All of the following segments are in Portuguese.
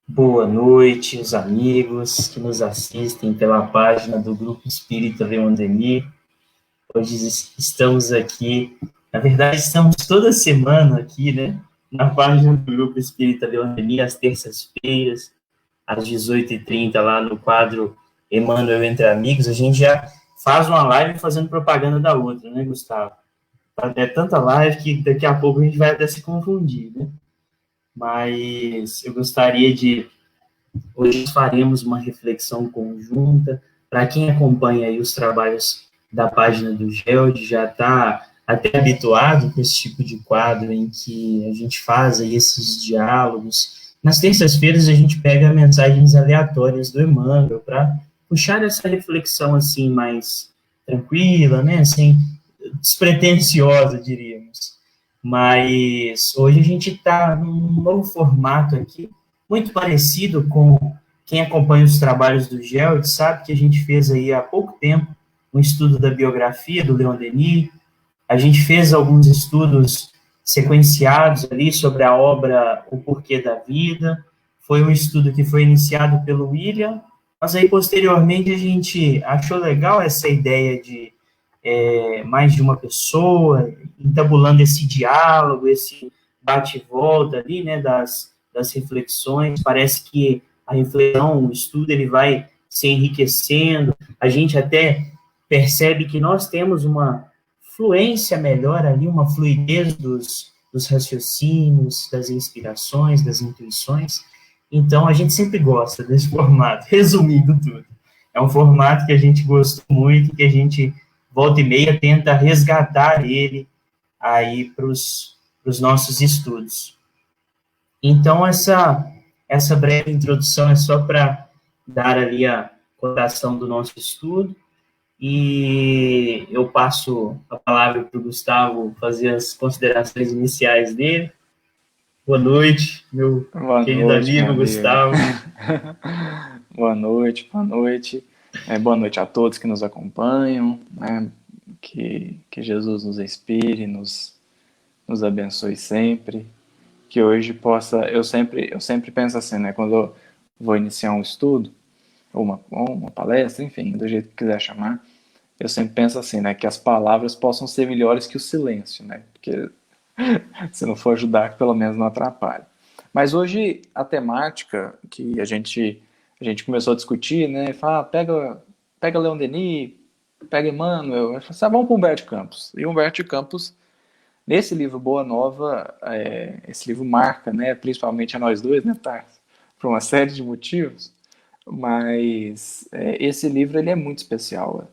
Boa noite, os amigos que nos assistem pela página do Grupo Espírita Leon Denis. Hoje estamos aqui, na verdade, estamos toda semana aqui, né? Na página do Grupo Espírita Leon Denis, às terças-feiras, às 18h30, lá no quadro Emmanuel Entre Amigos. A gente já faz uma live fazendo propaganda da outra, né, Gustavo? É tanta live que daqui a pouco a gente vai até se confundir, né? Mas eu gostaria de Hoje faremos uma reflexão conjunta. Para quem acompanha aí os trabalhos da página do GELD, já está até habituado com esse tipo de quadro em que a gente faz aí esses diálogos. Nas terças-feiras a gente pega mensagens aleatórias do Emmanuel para puxar essa reflexão assim mais tranquila, né, assim, despretensiosa, diríamos. Mas hoje a gente está num novo formato aqui, muito parecido com quem acompanha os trabalhos do Geld, sabe que a gente fez aí há pouco tempo um estudo da biografia do Leon Denis, a gente fez alguns estudos sequenciados ali sobre a obra O Porquê da Vida, foi um estudo que foi iniciado pelo William, mas aí posteriormente a gente achou legal essa ideia de mais de uma pessoa, entabulando esse diálogo, esse bate e volta ali, né, das reflexões. Parece que a reflexão, o estudo, ele vai se enriquecendo, a gente até percebe que nós temos uma fluência melhor ali, uma fluidez dos raciocínios, das inspirações, das intuições. Então, a gente sempre gosta desse formato, resumindo tudo. É um formato que a gente gostou muito, que a gente volta e meia tenta resgatar ele aí para os nossos estudos. Então, essa breve introdução é só para dar ali a cotação do nosso estudo, e eu passo a palavra para o Gustavo fazer as considerações iniciais dele. Boa noite, meu Boa querido noite, meu amigo amigo. Gustavo. Boa noite, boa noite. Boa noite a todos que nos acompanham, né? Que Jesus nos inspire, nos abençoe sempre. Que hoje possa. Eu sempre penso assim, né? Quando eu vou iniciar um estudo, ou uma palestra, enfim, do jeito que quiser chamar, eu sempre penso assim, né? Que as palavras possam ser melhores que o silêncio, né? Porque se não for ajudar, que pelo menos não atrapalhe. Mas hoje a temática que a gente começou a discutir, né? Fala, pega Leon Denis, pega Emmanuel, eu falei assim, vamos para Humberto Campos. E Humberto Campos, nesse livro Boa Nova, esse livro marca, né? Principalmente a nós dois, né, Tarso? Por uma série de motivos. Mas esse livro ele é muito especial.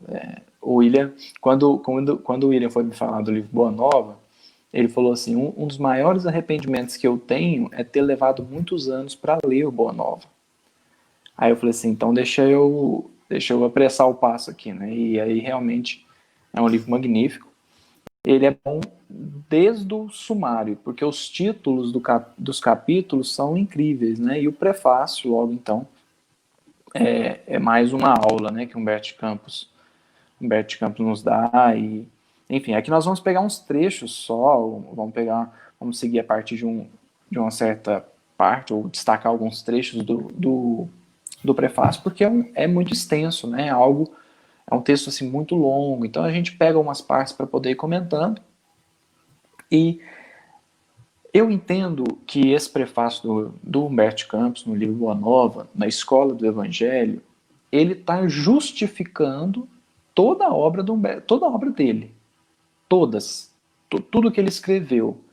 O William, quando o William foi me falar do livro Boa Nova, ele falou assim: um dos maiores arrependimentos que eu tenho é ter levado muitos anos para ler o Boa Nova. Aí eu falei assim: então deixa eu apressar o passo aqui, né? E aí realmente é um livro magnífico. Ele é bom desde o sumário, porque os títulos dos capítulos são incríveis, né? E o prefácio, logo então, é mais uma aula, né? Que Humberto Campos nos dá. E, enfim, aqui nós vamos pegar uns trechos só, vamos seguir a partir de uma certa parte, ou destacar alguns trechos do prefácio, porque é muito extenso, né? É um texto assim, muito longo, então a gente pega umas partes para poder ir comentando. E eu entendo que esse prefácio do Humberto Campos, no livro Boa Nova, na Escola do Evangelho, ele está justificando toda a obra do Humberto, toda a obra dele. Todas. Tudo que ele escreveu.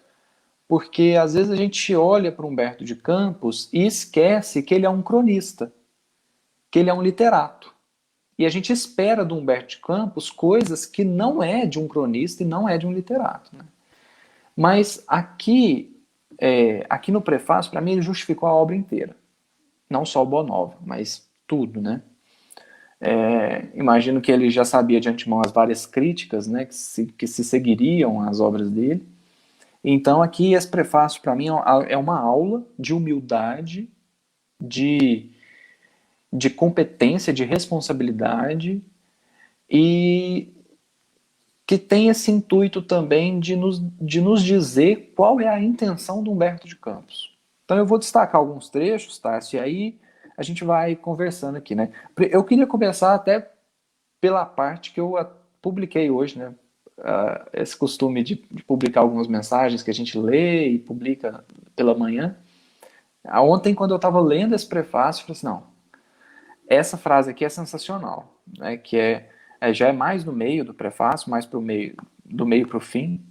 Porque às vezes a gente olha para Humberto de Campos e esquece que ele é um cronista, que ele é um literato. E a gente espera do Humberto de Campos coisas que não é de um cronista e não é de um literato. Né? Mas aqui no prefácio, para mim, ele justificou a obra inteira. Não só o Boa Nova, mas tudo, né? Imagino que ele já sabia de antemão as várias críticas, né, que se seguiriam às obras dele. Então, aqui, esse prefácio, para mim, é uma aula de humildade, de, de competência, de responsabilidade, e que tem esse intuito também de nos dizer qual é a intenção do Humberto de Campos. Então eu vou destacar alguns trechos, Tássio, e aí a gente vai conversando aqui, né? Eu queria começar até pela parte que eu publiquei hoje, né? Esse costume de publicar algumas mensagens que a gente lê e publica pela manhã. Ontem, quando eu estava lendo esse prefácio, eu falei assim, não, essa frase aqui é sensacional, né? Que já é mais no meio do prefácio, mais pro meio, do meio para o fim.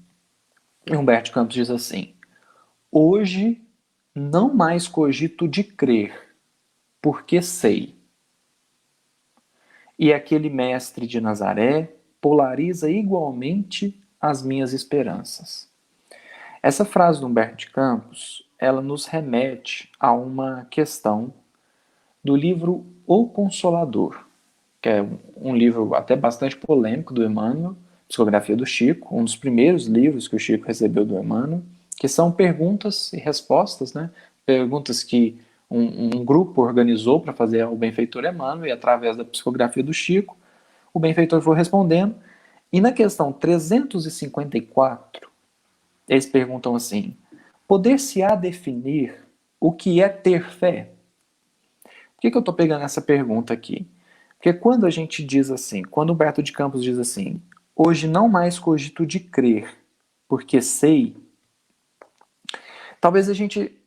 E Humberto Campos diz assim: hoje não mais cogito de crer, porque sei. E aquele mestre de Nazaré polariza igualmente as minhas esperanças. Essa frase do Humberto de Campos, ela nos remete a uma questão do livro O Consolador, que é um livro até bastante polêmico do Emmanuel, Psicografia do Chico, um dos primeiros livros que o Chico recebeu do Emmanuel, que são perguntas e respostas, né? Perguntas que um grupo organizou para fazer ao benfeitor Emmanuel, e através da psicografia do Chico, o benfeitor foi respondendo. E na questão 354, eles perguntam assim: poder-se-á definir o que é ter fé? Por que eu estou pegando essa pergunta aqui? Porque quando a gente diz assim, quando Humberto de Campos diz assim, hoje não mais cogito de crer, porque sei, talvez a gente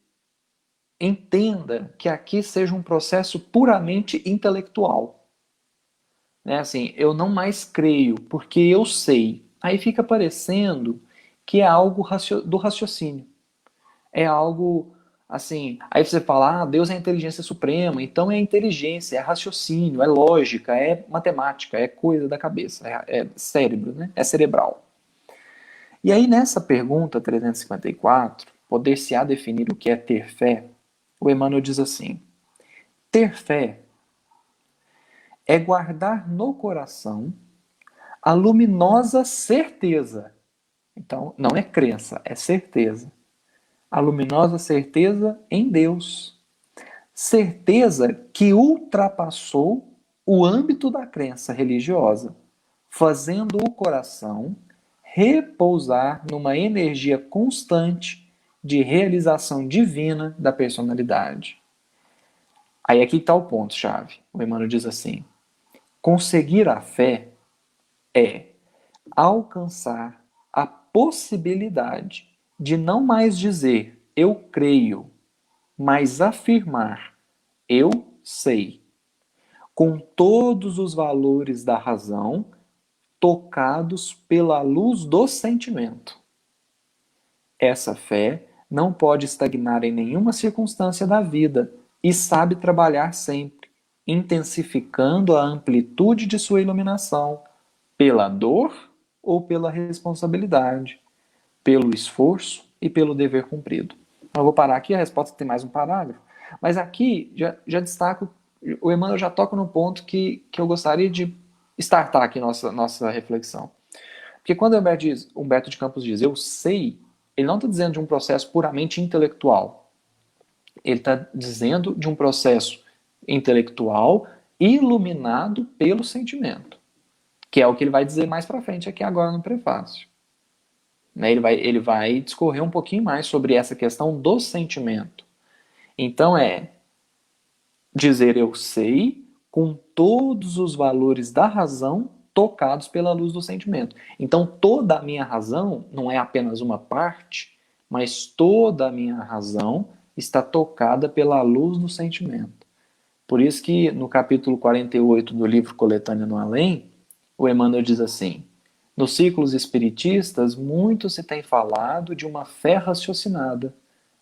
entenda que aqui seja um processo puramente intelectual. Né? Assim, eu não mais creio, porque eu sei. Aí fica parecendo que é algo do raciocínio. É algo assim, aí você fala, Deus é a inteligência suprema, então é inteligência, é raciocínio, é lógica, é matemática, é coisa da cabeça, é cérebro, né? É cerebral. E aí nessa pergunta 354, poder-se-á definir o que é ter fé? O Emmanuel diz assim: ter fé é guardar no coração a luminosa certeza. Então, não é crença, é certeza. A luminosa certeza em Deus. Certeza que ultrapassou o âmbito da crença religiosa, fazendo o coração repousar numa energia constante de realização divina da personalidade. Aí aqui está o ponto-chave. O Emmanuel diz assim: conseguir a fé é alcançar a possibilidade de não mais dizer eu creio, mas afirmar eu sei, com todos os valores da razão tocados pela luz do sentimento. Essa fé não pode estagnar em nenhuma circunstância da vida e sabe trabalhar sempre, intensificando a amplitude de sua iluminação, pela dor ou pela responsabilidade, pelo esforço e pelo dever cumprido. Eu vou parar aqui, a resposta tem mais um parágrafo, mas aqui já destaco, o Emmanuel já toca no ponto que eu gostaria de startar aqui nossa reflexão. Porque quando Humberto de Campos diz eu sei, ele não está dizendo de um processo puramente intelectual. Ele está dizendo de um processo intelectual iluminado pelo sentimento, que é o que ele vai dizer mais para frente aqui agora no prefácio. Ele vai discorrer um pouquinho mais sobre essa questão do sentimento. Então é dizer eu sei com todos os valores da razão tocados pela luz do sentimento. Então toda a minha razão não é apenas uma parte, mas toda a minha razão está tocada pela luz do sentimento. Por isso que no capítulo 48 do livro Coletânea no Além, o Emmanuel diz assim: nos círculos espiritistas, muito se tem falado de uma fé raciocinada,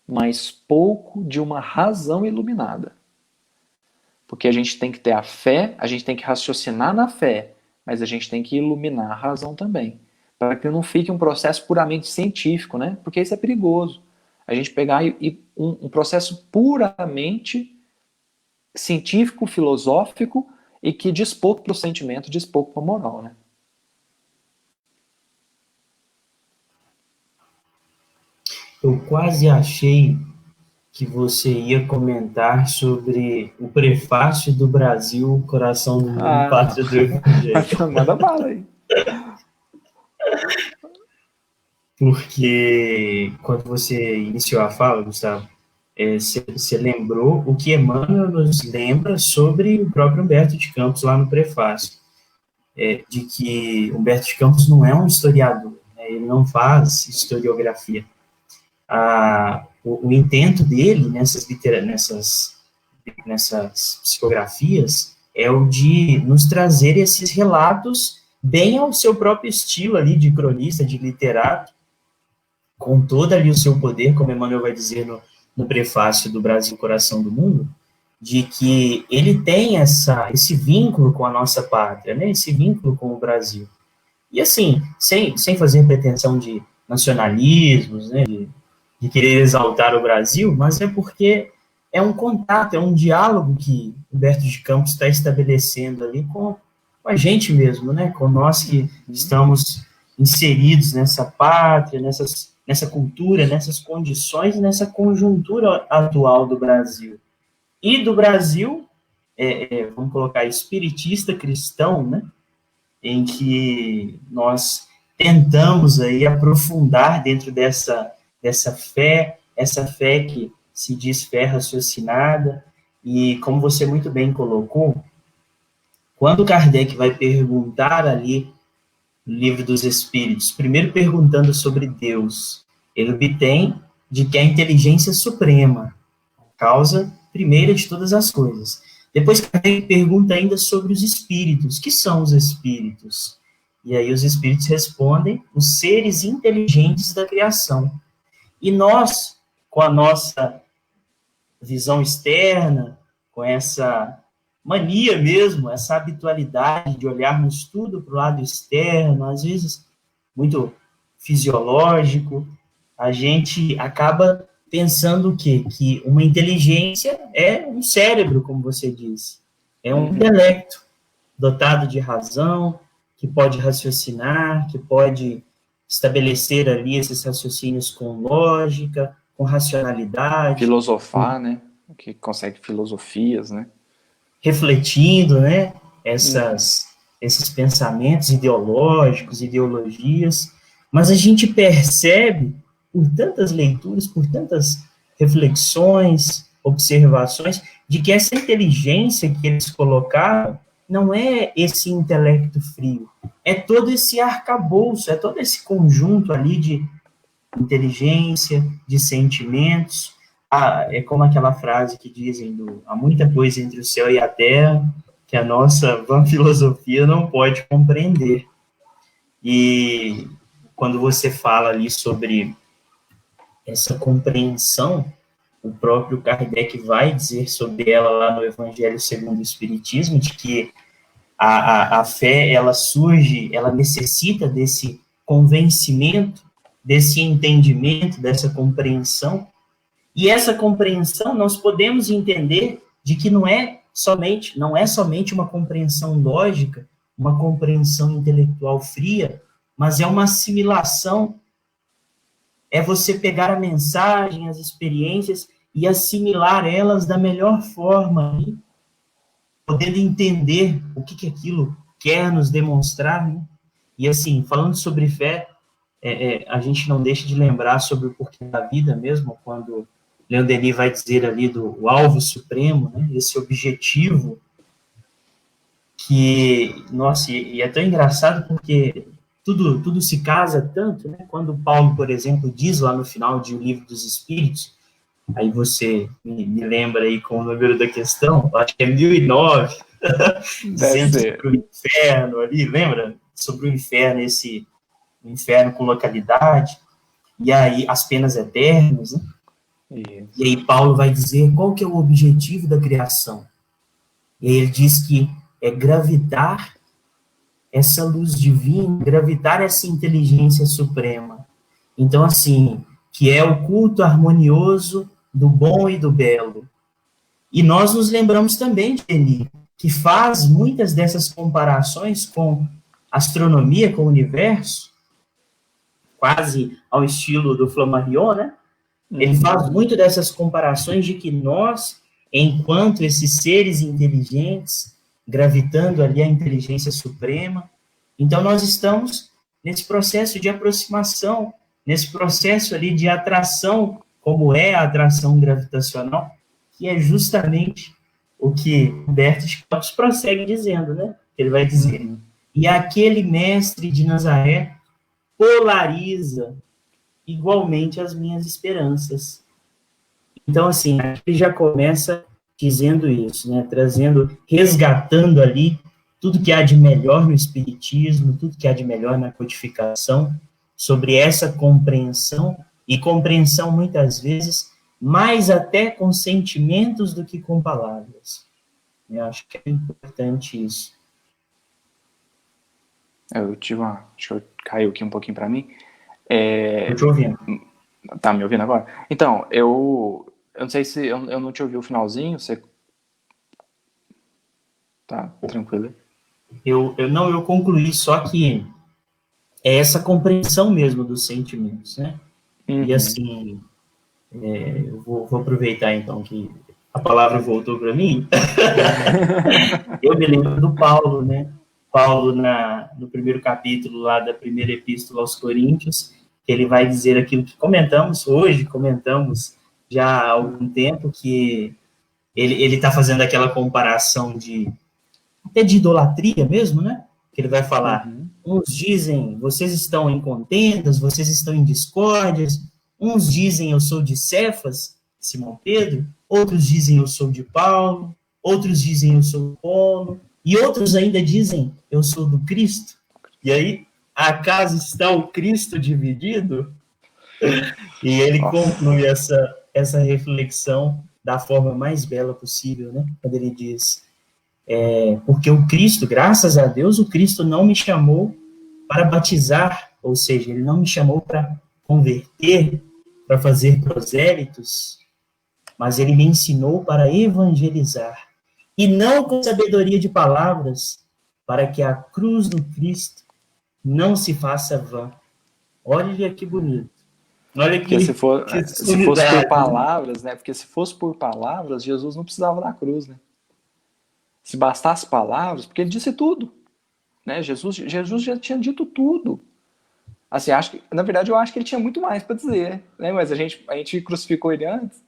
mas pouco de uma razão iluminada. Porque a gente tem que ter a fé, a gente tem que raciocinar na fé, mas a gente tem que iluminar a razão também, para que não fique um processo puramente científico, né? Porque isso é perigoso. A gente pegar um processo puramente científico, filosófico, e que diz pouco para o sentimento, diz pouco para a moral, né? Eu quase achei que você ia comentar sobre o prefácio do Brasil, Coração do Mundo, Pátria do Evangelho. Manda bala aí. Porque quando você iniciou a fala, Gustavo, Você lembrou o que Emmanuel nos lembra sobre o próprio Humberto de Campos lá no prefácio, de que Humberto de Campos não é um historiador, né, ele não faz historiografia. O intento dele nessas psicografias é o de nos trazer esses relatos bem ao seu próprio estilo ali de cronista, de literato, com todo ali o seu poder, como Emmanuel vai dizer no prefácio do Brasil, Coração do Mundo, de que ele tem esse vínculo com a nossa pátria, né, esse vínculo com o Brasil. E assim, sem fazer pretensão de nacionalismos, né, de querer exaltar o Brasil, mas é porque é um contato, é um diálogo que Humberto de Campos está estabelecendo ali com a gente mesmo, né, com nós que estamos inseridos nessa pátria, nessa cultura, nessas condições, nessa conjuntura atual do Brasil. E do Brasil, vamos colocar, espiritista cristão, né, em que nós tentamos aí aprofundar dentro dessa fé, essa fé que se diz fé raciocinada, e como você muito bem colocou, quando Kardec vai perguntar ali no Livro dos Espíritos, primeiro perguntando sobre Deus, ele obtém de que é a inteligência suprema, a causa primeira de todas as coisas. Depois Kardec pergunta ainda sobre os espíritos. Que são os espíritos? E aí os espíritos respondem, os seres inteligentes da criação. E nós, com a nossa visão externa, com essa mania mesmo, essa habitualidade de olharmos tudo para o lado externo, às vezes muito fisiológico, a gente acaba pensando o quê? Que uma inteligência é um cérebro, como você disse, é um intelecto dotado de razão, que pode raciocinar, que pode estabelecer ali esses raciocínios com lógica, com racionalidade. Filosofar, né? Que consegue filosofias, né? Refletindo, né? Esses pensamentos ideológicos, ideologias. Mas a gente percebe, por tantas leituras, por tantas reflexões, observações, de que essa inteligência que eles colocaram não é esse intelecto frio, é todo esse arcabouço, é todo esse conjunto ali de inteligência, de sentimentos. É como aquela frase que dizem há muita coisa entre o céu e a terra que a nossa vã filosofia não pode compreender. E quando você fala ali sobre essa compreensão, o próprio Kardec vai dizer sobre ela lá no Evangelho segundo o Espiritismo, de que a fé, ela surge, ela necessita desse convencimento, desse entendimento, dessa compreensão, e essa compreensão nós podemos entender de que não é somente uma compreensão lógica, uma compreensão intelectual fria, mas é uma assimilação, é você pegar a mensagem, as experiências e assimilar elas da melhor forma, podendo entender o que aquilo quer nos demonstrar, né? E assim, falando sobre fé, a gente não deixa de lembrar sobre o porquê da vida mesmo, quando Leon Denis vai dizer ali do alvo supremo, né? Esse objetivo que, nossa, e é tão engraçado porque tudo se casa tanto, né? Quando Paulo, por exemplo, diz lá no final de O Livro dos Espíritos, aí você me lembra aí com o número da questão, acho que é 1009, dizendo sobre o inferno ali, lembra? Sobre o inferno, esse inferno com localidade, e aí as penas eternas, né? E aí Paulo vai dizer qual que é o objetivo da criação. E aí ele diz que é gravitar essa luz divina, gravitar essa inteligência suprema. Então, assim, que é o culto harmonioso do bom e do belo. E nós nos lembramos também de Denis, que faz muitas dessas comparações com astronomia, com o universo, quase ao estilo do Flammarion, né? Ele faz muito dessas comparações de que nós, enquanto esses seres inteligentes, gravitando ali a inteligência suprema, então nós estamos nesse processo de aproximação, nesse processo ali de atração como é a atração gravitacional, que é justamente o que Humberto Schweppes prossegue dizendo, né? Ele vai dizer, e aquele mestre de Nazaré polariza igualmente as minhas esperanças. Então, assim, aqui ele já começa dizendo isso, né? Trazendo, resgatando ali tudo que há de melhor no Espiritismo, tudo que há de melhor na codificação, sobre essa compreensão, e compreensão muitas vezes mais até com sentimentos do que com palavras. Eu acho que é importante isso. Eu tive uma... Deixa eu caiu aqui um pouquinho para mim. Estou te ouvindo. Tá me ouvindo agora? Então, eu não sei se... Eu não te ouvi o finalzinho, você... Tá, tranquilo. Eu concluí só que é essa compreensão mesmo dos sentimentos, né? E assim, eu vou aproveitar então que a palavra voltou para mim. Eu me lembro do Paulo, né? Paulo, no primeiro capítulo lá da primeira epístola aos Coríntios, ele vai dizer aquilo que comentamos hoje, comentamos já há algum tempo, que ele está fazendo aquela comparação até de idolatria mesmo, né? Que ele vai falar, uns dizem, vocês estão em contendas, vocês estão em discórdias, uns dizem, eu sou de Cefas, Simão Pedro, outros dizem, eu sou de Paulo, outros dizem, eu sou de Paulo, e outros ainda dizem, eu sou do Cristo. E aí, acaso está o Cristo dividido? E ele conclui essa reflexão da forma mais bela possível, né? Quando ele diz, porque o Cristo, graças a Deus, o Cristo não me chamou para batizar, ou seja, ele não me chamou para converter, para fazer prosélitos, mas ele me ensinou para evangelizar, e não com sabedoria de palavras, para que a cruz do Cristo não se faça vã. Olha que bonito. Olha Porque se fosse por né? palavras, né? Porque se fosse por palavras, Jesus não precisava da cruz, né? Se bastasse palavras, porque ele disse tudo, né? Jesus já tinha dito tudo. Assim, acho que, na verdade, eu acho que ele tinha muito mais para dizer, né? Mas a gente crucificou ele antes.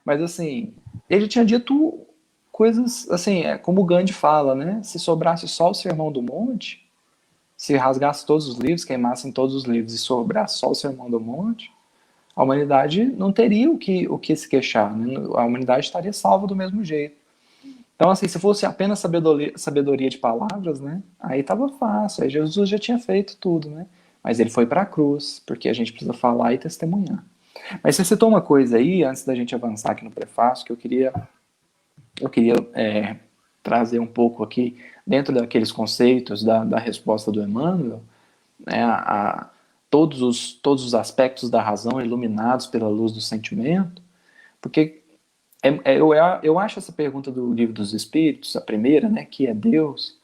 Mas assim, ele tinha dito coisas, assim, como o Gandhi fala, né? Se sobrasse só o Sermão do Monte, se rasgasse todos os livros, queimassem todos os livros e sobrasse só o Sermão do Monte, a humanidade não teria o que se queixar, né? A humanidade estaria salva do mesmo jeito. Então, assim, se fosse apenas sabedoria de palavras, né? Aí tava fácil, aí Jesus já tinha feito tudo, né? Mas ele foi para a cruz, porque a gente precisa falar e testemunhar. Mas você citou uma coisa aí, antes da gente avançar aqui no prefácio, que eu queria trazer um pouco aqui, dentro daqueles conceitos da resposta do Emmanuel, né, todos os aspectos da razão iluminados pela luz do sentimento, porque eu acho essa pergunta do Livro dos Espíritos, a primeira, né, que é Deus,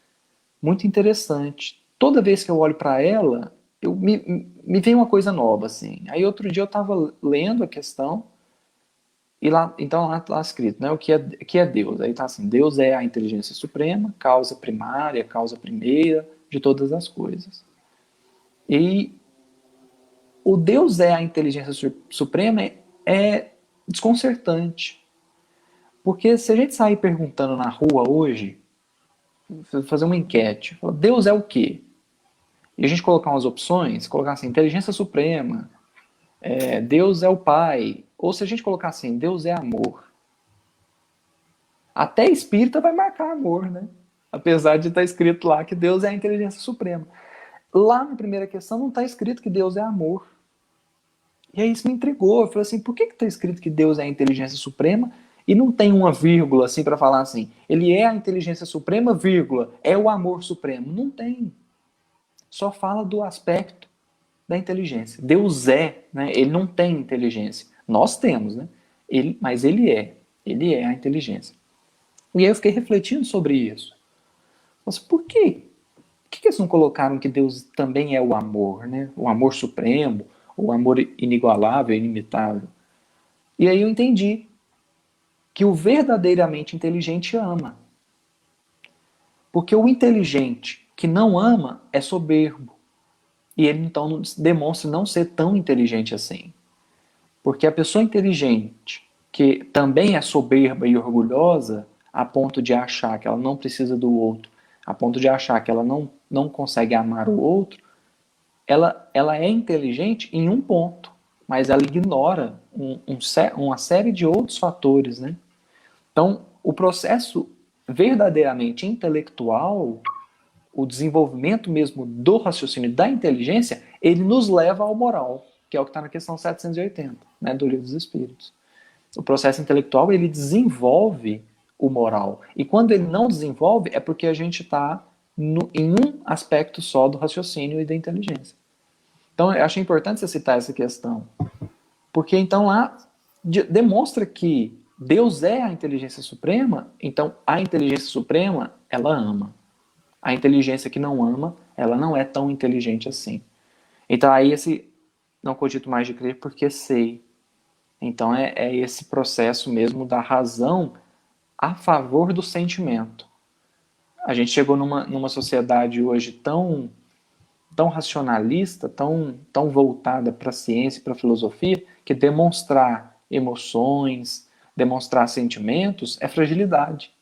muito interessante. Toda vez que eu olho para ela, me vem uma coisa nova, assim. Aí outro dia eu estava lendo a questão, e lá, então lá escrito, né, o que é Deus. Aí está assim, Deus é a inteligência suprema, causa primária, causa primeira de todas as coisas. E o Deus é a inteligência suprema é desconcertante. Porque se a gente sair perguntando na rua hoje, fazer uma enquete, Deus é o quê? E a gente colocar umas opções, colocar assim, inteligência suprema, Deus é o Pai, ou se a gente colocar assim, Deus é amor. Até espírita vai marcar amor, né? Apesar de estar escrito lá que Deus é a inteligência suprema. Lá na primeira questão não está escrito que Deus é amor. E aí isso me intrigou. Eu falei assim, por que está escrito que Deus é a inteligência suprema e não tem uma vírgula assim para falar assim, ele é a inteligência suprema, vírgula, é o amor supremo? Não tem. Só fala do aspecto da inteligência. Deus é, né? Ele não tem inteligência. Nós temos, né? Mas ele é a inteligência. E aí eu fiquei refletindo sobre isso. Mas por quê? Por que eles não colocaram que Deus também é o amor, né? O amor supremo, o amor inigualável, inimitável. E aí eu entendi que o verdadeiramente inteligente ama. Porque o inteligente que não ama é soberbo. E ele então demonstra não ser tão inteligente assim. Porque a pessoa inteligente, que também é soberba e orgulhosa, a ponto de achar que ela não precisa do outro, a ponto de achar que ela não consegue amar o outro, ela é inteligente em um ponto, mas ela ignora uma série de outros fatores, né? Então, o processo verdadeiramente intelectual, o desenvolvimento mesmo do raciocínio da inteligência, ele nos leva ao moral, que é o que está na questão 780, né, do Livro dos Espíritos. O processo intelectual, ele desenvolve o moral. E quando ele não desenvolve, é porque a gente está em um aspecto só do raciocínio e da inteligência. Então, eu achei importante você citar essa questão. Porque, então, lá demonstra que Deus é a inteligência suprema, então a inteligência suprema, ela ama. A inteligência que não ama, ela não é tão inteligente assim. Então, aí esse não cogito mais de crer porque sei. Então, é esse processo mesmo da razão a favor do sentimento. A gente chegou numa sociedade hoje tão racionalista, tão voltada para a ciência e para a filosofia, que demonstrar emoções, demonstrar sentimentos é fragilidade.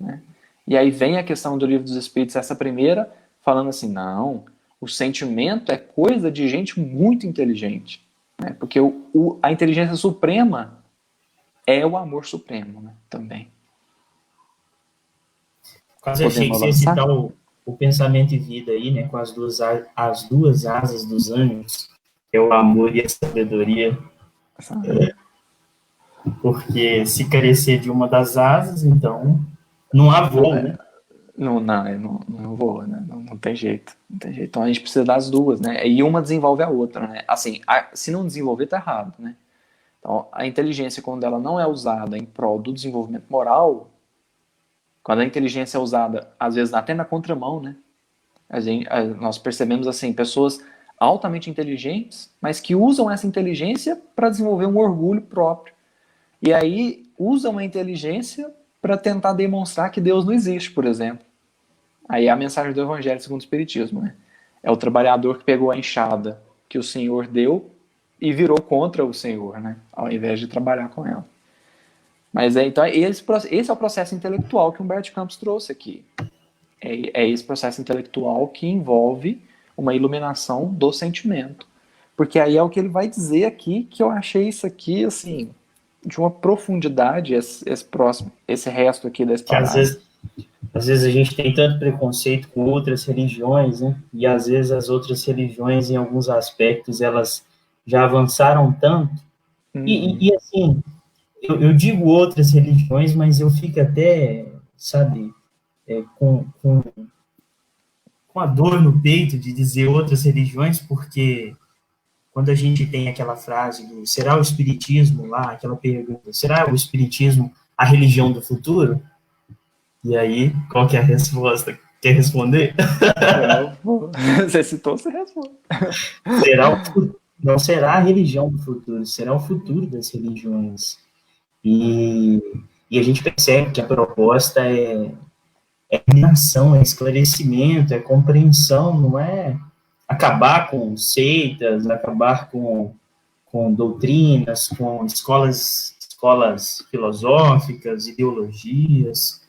Né? E aí vem a questão do Livro dos Espíritos, essa primeira, falando assim, não, o sentimento é coisa de gente muito inteligente. Né? Porque a inteligência suprema é o amor supremo, né? Também. Quase achei que você ia citar o pensamento e vida aí, né, com as duas asas dos anjos, que é o amor e a sabedoria. Porque se carecer de uma das asas, então não há voo, né? Não voa, né? Não tem jeito. Não tem jeito. Então a gente precisa das duas, né? E uma desenvolve a outra, né? Assim, se não desenvolver, tá errado, né? Então, a inteligência, quando ela não é usada em prol do desenvolvimento moral, quando a inteligência é usada, às vezes, até na contramão, né? Nós percebemos, assim, pessoas altamente inteligentes, mas que usam essa inteligência para desenvolver um orgulho próprio. E aí, usam a inteligência para tentar demonstrar que Deus não existe, por exemplo. Aí é a mensagem do Evangelho segundo o Espiritismo, né? É o trabalhador que pegou a enxada que o Senhor deu e virou contra o Senhor, né? Ao invés de trabalhar com ela. Mas então esse é o processo intelectual que Humberto Campos trouxe aqui. É esse processo intelectual que envolve uma iluminação do sentimento. Porque aí é o que ele vai dizer aqui, que eu achei isso aqui, assim, de uma profundidade, esse resto aqui desse parágrafo. Às vezes a gente tem tanto preconceito com outras religiões, né? E às vezes as outras religiões, em alguns aspectos, elas já avançaram tanto. E assim, eu digo outras religiões, mas eu fico até, sabe, com a dor no peito de dizer outras religiões, porque quando a gente tem aquela frase do será o espiritismo lá, aquela pergunta, será o espiritismo a religião do futuro? E aí, qual que é a resposta? Quer responder? Você citou, você responde. Não será a religião do futuro, será o futuro das religiões. E a gente percebe que a proposta é iluminação, é esclarecimento, é compreensão, não é acabar com seitas, acabar com doutrinas, com escolas filosóficas, ideologias.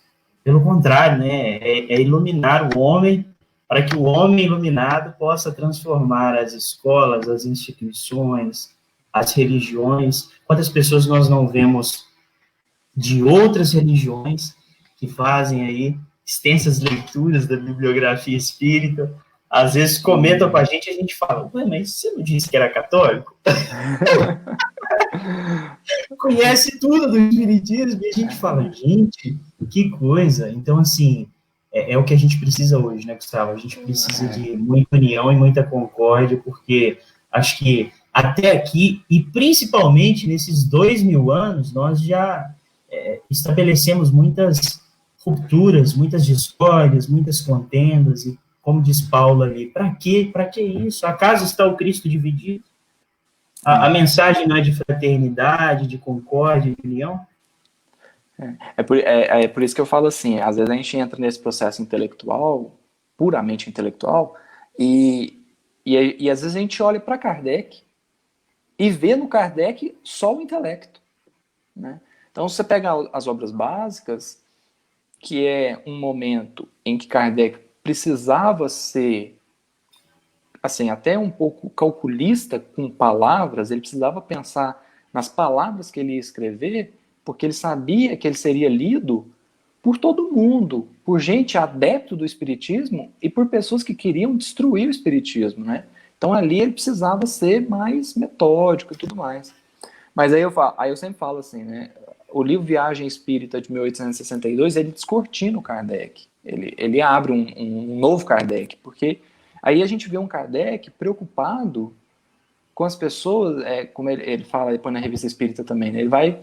Pelo contrário, né, é iluminar o homem para que o homem iluminado possa transformar as escolas, as instituições, as religiões. Quantas pessoas nós não vemos de outras religiões que fazem aí extensas leituras da bibliografia espírita, às vezes comentam com a gente fala, ué, mas você não disse que era católico? Conhece tudo do espiritismo, e a gente fala, gente, que coisa. Então, assim, é o que a gente precisa hoje, né, Gustavo? A gente precisa de muita união e muita concórdia, porque acho que até aqui, e principalmente nesses 2000 anos, nós já estabelecemos muitas rupturas, muitas discórdias, muitas contendas, e como diz Paulo ali, para que isso? Acaso está o Cristo dividido? A mensagem não é de fraternidade, de concórdia, de união? É por isso que eu falo assim, às vezes a gente entra nesse processo intelectual, puramente intelectual, e às vezes a gente olha para Kardec e vê no Kardec só o intelecto, né? Então, você pega as obras básicas, que é um momento em que Kardec precisava ser, assim, até um pouco calculista com palavras, ele precisava pensar nas palavras que ele ia escrever, porque ele sabia que ele seria lido por todo mundo, por gente adepto do espiritismo e por pessoas que queriam destruir o espiritismo, né? Então ali ele precisava ser mais metódico e tudo mais. Mas aí eu sempre falo assim, né? O livro Viagem Espírita de 1862, ele descortina o Kardec. Ele abre um novo Kardec, porque aí a gente vê um Kardec preocupado com as pessoas, como ele fala depois na Revista Espírita também, né? Ele vai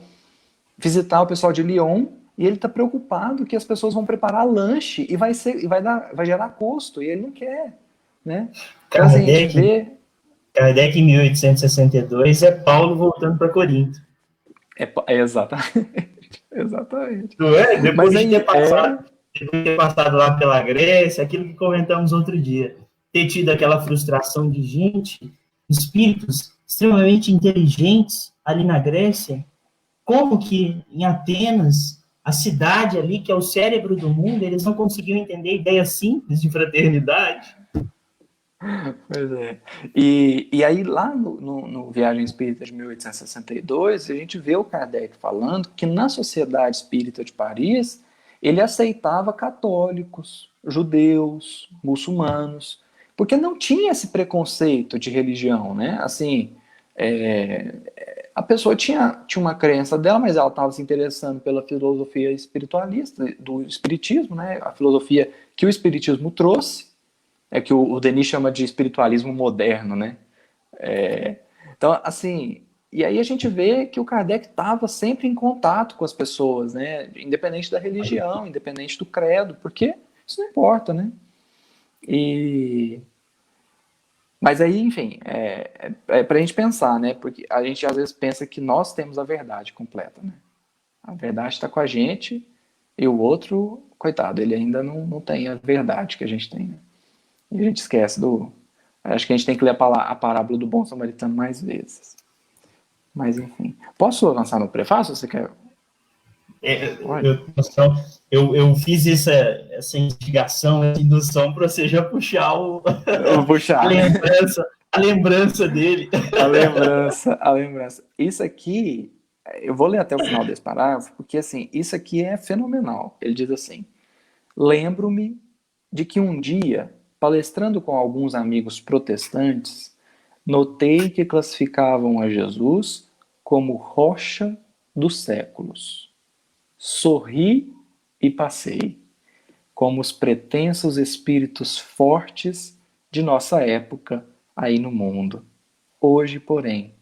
visitar o pessoal de Lyon e ele está preocupado que as pessoas vão preparar lanche e vai gerar custo, e ele não quer, né? Então, assim, a gente vê... Kardec, em 1862, é Paulo voltando para Corinto. Exatamente. Exatamente. Não é? Mas aí, depois de ter passado lá pela Grécia, aquilo que comentamos outro dia, ter tido aquela frustração de gente, espíritos extremamente inteligentes ali na Grécia, como que em Atenas, a cidade ali, que é o cérebro do mundo, eles não conseguiam entender ideias simples de fraternidade? Pois é. E aí, lá no Viagem Espírita de 1862, a gente vê o Kardec falando que na Sociedade Espírita de Paris, ele aceitava católicos, judeus, muçulmanos, porque não tinha esse preconceito de religião, né? Assim, a pessoa tinha uma crença dela, mas ela estava se interessando pela filosofia espiritualista, do espiritismo, né? A filosofia que o espiritismo trouxe, que o Denis chama de espiritualismo moderno, né? Então, assim, e aí a gente vê que o Kardec estava sempre em contato com as pessoas, né? Independente da religião, independente do credo, porque isso não importa, né? Mas aí, enfim, para a gente pensar, né? Porque a gente às vezes pensa que nós temos a verdade completa, né? A verdade está com a gente e o outro, coitado, ele ainda não tem a verdade que a gente tem, né? E a gente esquece Acho que a gente tem que ler a parábola do bom samaritano mais vezes. Mas, enfim. Posso avançar no prefácio? Você quer? Eu fiz essa investigação, essa indução para você já puxar Eu vou puxar. a lembrança dele. A lembrança. Isso aqui, eu vou ler até o final desse parágrafo, porque assim, isso aqui é fenomenal. Ele diz assim: lembro-me de que um dia, palestrando com alguns amigos protestantes, notei que classificavam a Jesus como rocha dos séculos. Sorri e passei, como os pretensos espíritos fortes de nossa época aí no mundo. Hoje, porém,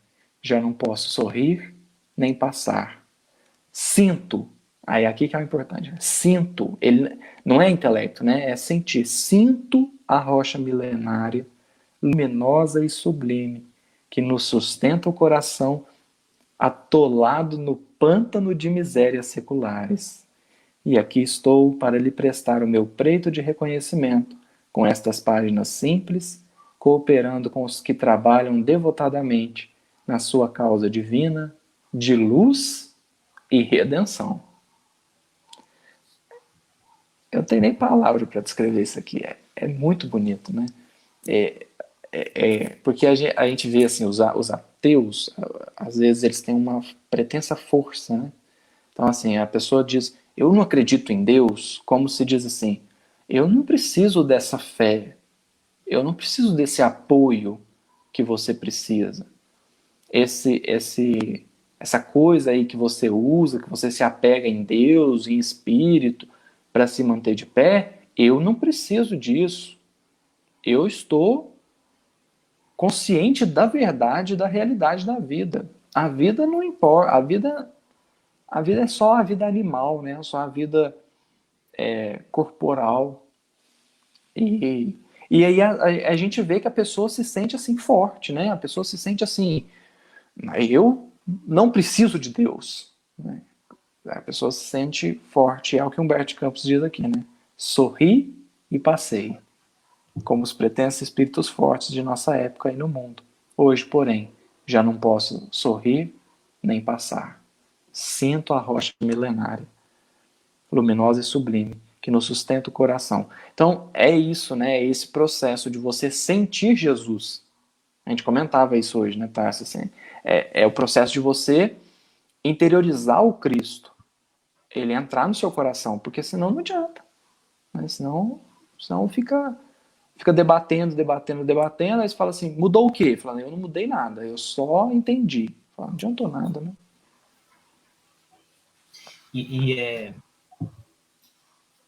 já não posso sorrir nem passar. Sinto, aí aqui que é o importante, sinto, ele não é intelecto, né? É sentir. Sinto a rocha milenária, luminosa e sublime, que nos sustenta o coração atolado no pântano de misérias seculares. E aqui estou para lhe prestar o meu preito de reconhecimento, com estas páginas simples, cooperando com os que trabalham devotadamente na sua causa divina de luz e redenção. Eu não tenho nem palavra para descrever isso aqui. É muito bonito, né? Porque a gente vê assim, os ateus, às vezes eles têm uma pretensa força, né? Então, assim, a pessoa diz, eu não acredito em Deus, como se diz assim, eu não preciso dessa fé, eu não preciso desse apoio que você precisa. Essa coisa aí que você usa, que você se apega em Deus, em espírito, para se manter de pé, eu não preciso disso. Eu estou consciente da verdade, da realidade da vida. A vida não importa, a vida é só a vida animal, né? Só a vida corporal. E aí a gente vê que a pessoa se sente assim forte, né? A pessoa se sente assim, eu não preciso de Deus, né? A pessoa se sente forte, é o que Humberto Campos diz aqui, né? Sorri e passei, como os pretensos espíritos fortes de nossa época aí no mundo. Hoje, porém, Já não posso sorrir nem passar. Sinto a rocha milenária, luminosa e sublime, que nos sustenta o coração. Então, é isso, né? É esse processo de você sentir Jesus. A gente comentava isso hoje, né, Tarso? Assim, é o processo de você interiorizar o Cristo. Ele entrar no seu coração, porque senão não adianta. Né? Senão fica debatendo, aí você fala assim, mudou o quê? Fala, eu não mudei nada, eu só entendi. Fala, não adiantou nada, né? E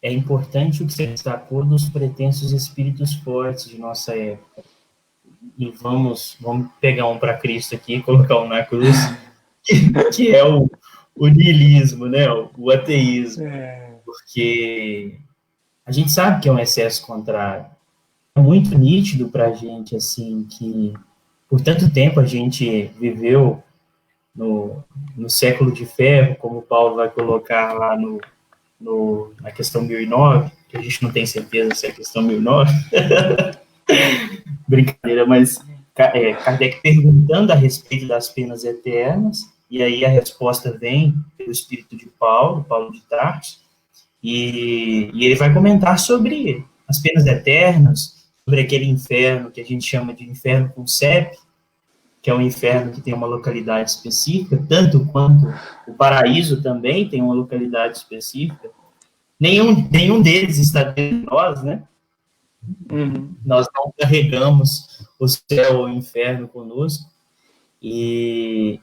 é importante o que você destacou dos pretensos espíritos fortes de nossa época. E vamos pegar um para Cristo aqui e colocar um na cruz, que é o niilismo, né? O ateísmo. Porque a gente sabe que é um excesso contrário. É muito nítido para a gente, assim, que por tanto tempo a gente viveu no século de ferro, como o Paulo vai colocar lá na questão 1009, que a gente não tem certeza se é a questão 1009. Brincadeira, mas Kardec perguntando a respeito das penas eternas, e aí a resposta vem pelo espírito de Paulo de Tarso, e ele vai comentar sobre as penas eternas, sobre aquele inferno que a gente chama de inferno com CEP, que é um inferno que tem uma localidade específica, tanto quanto o paraíso também tem uma localidade específica. Nenhum deles está dentro de nós, né? Uhum. Nós não carregamos o céu ou o inferno conosco. E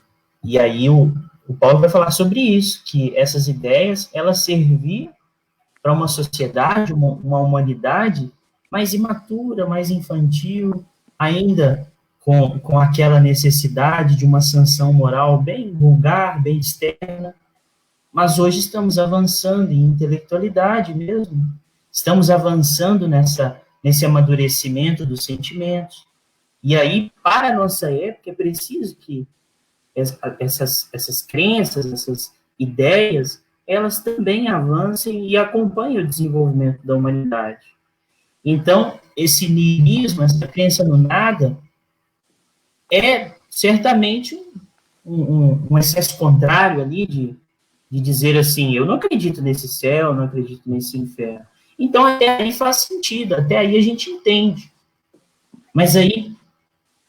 aí o Paulo vai falar sobre isso, que essas ideias, elas serviam para uma sociedade, uma humanidade mais imatura, mais infantil, ainda com aquela necessidade de uma sanção moral bem vulgar, bem externa, mas hoje estamos avançando em intelectualidade mesmo, estamos avançando nesse amadurecimento dos sentimentos, e aí, para a nossa época, é preciso que essas crenças, essas ideias, elas também avancem e acompanhem o desenvolvimento da humanidade. Então, esse niilismo, essa crença no nada, é certamente um excesso contrário ali de dizer assim, eu não acredito nesse céu, não acredito nesse inferno. Então, até aí faz sentido, até aí a gente entende. Mas aí,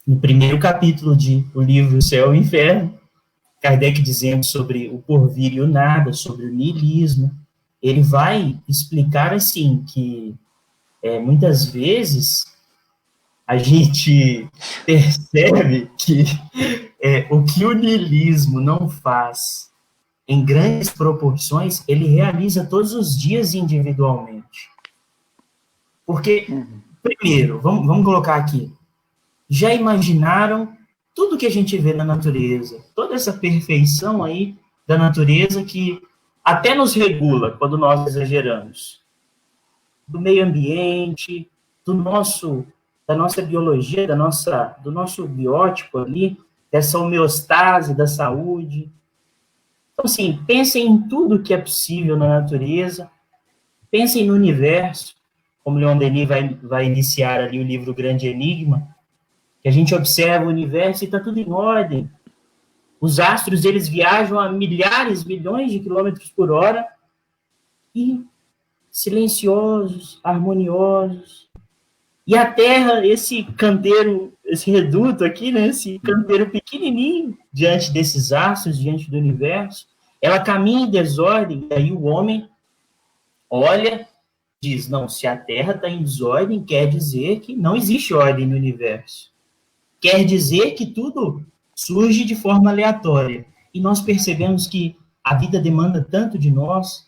no primeiro capítulo do livro Céu e Inferno, Kardec dizendo sobre o porvir e o nada, sobre o niilismo, ele vai explicar assim que muitas vezes a gente percebe que o que o niilismo não faz em grandes proporções, ele realiza todos os dias individualmente. Porque, primeiro, vamos colocar aqui, já imaginaram tudo que a gente vê na natureza, toda essa perfeição aí da natureza que até nos regula quando nós exageramos, do meio ambiente, da nossa biologia, do nosso biótipo ali, dessa homeostase da saúde. Então, assim, pensem em tudo que é possível na natureza, pensem no universo, como Leon Denis vai iniciar ali o livro Grande Enigma, que a gente observa o universo e está tudo em ordem. Os astros, eles viajam a milhares, milhões de quilômetros por hora e silenciosos, harmoniosos. E a Terra, esse canteiro, esse reduto aqui, né, esse canteiro pequenininho diante desses astros, diante do universo, ela caminha em desordem, e aí o homem olha, diz, não, se a Terra está em desordem, quer dizer que não existe ordem no universo. Quer dizer que tudo surge de forma aleatória. E nós percebemos que a vida demanda tanto de nós,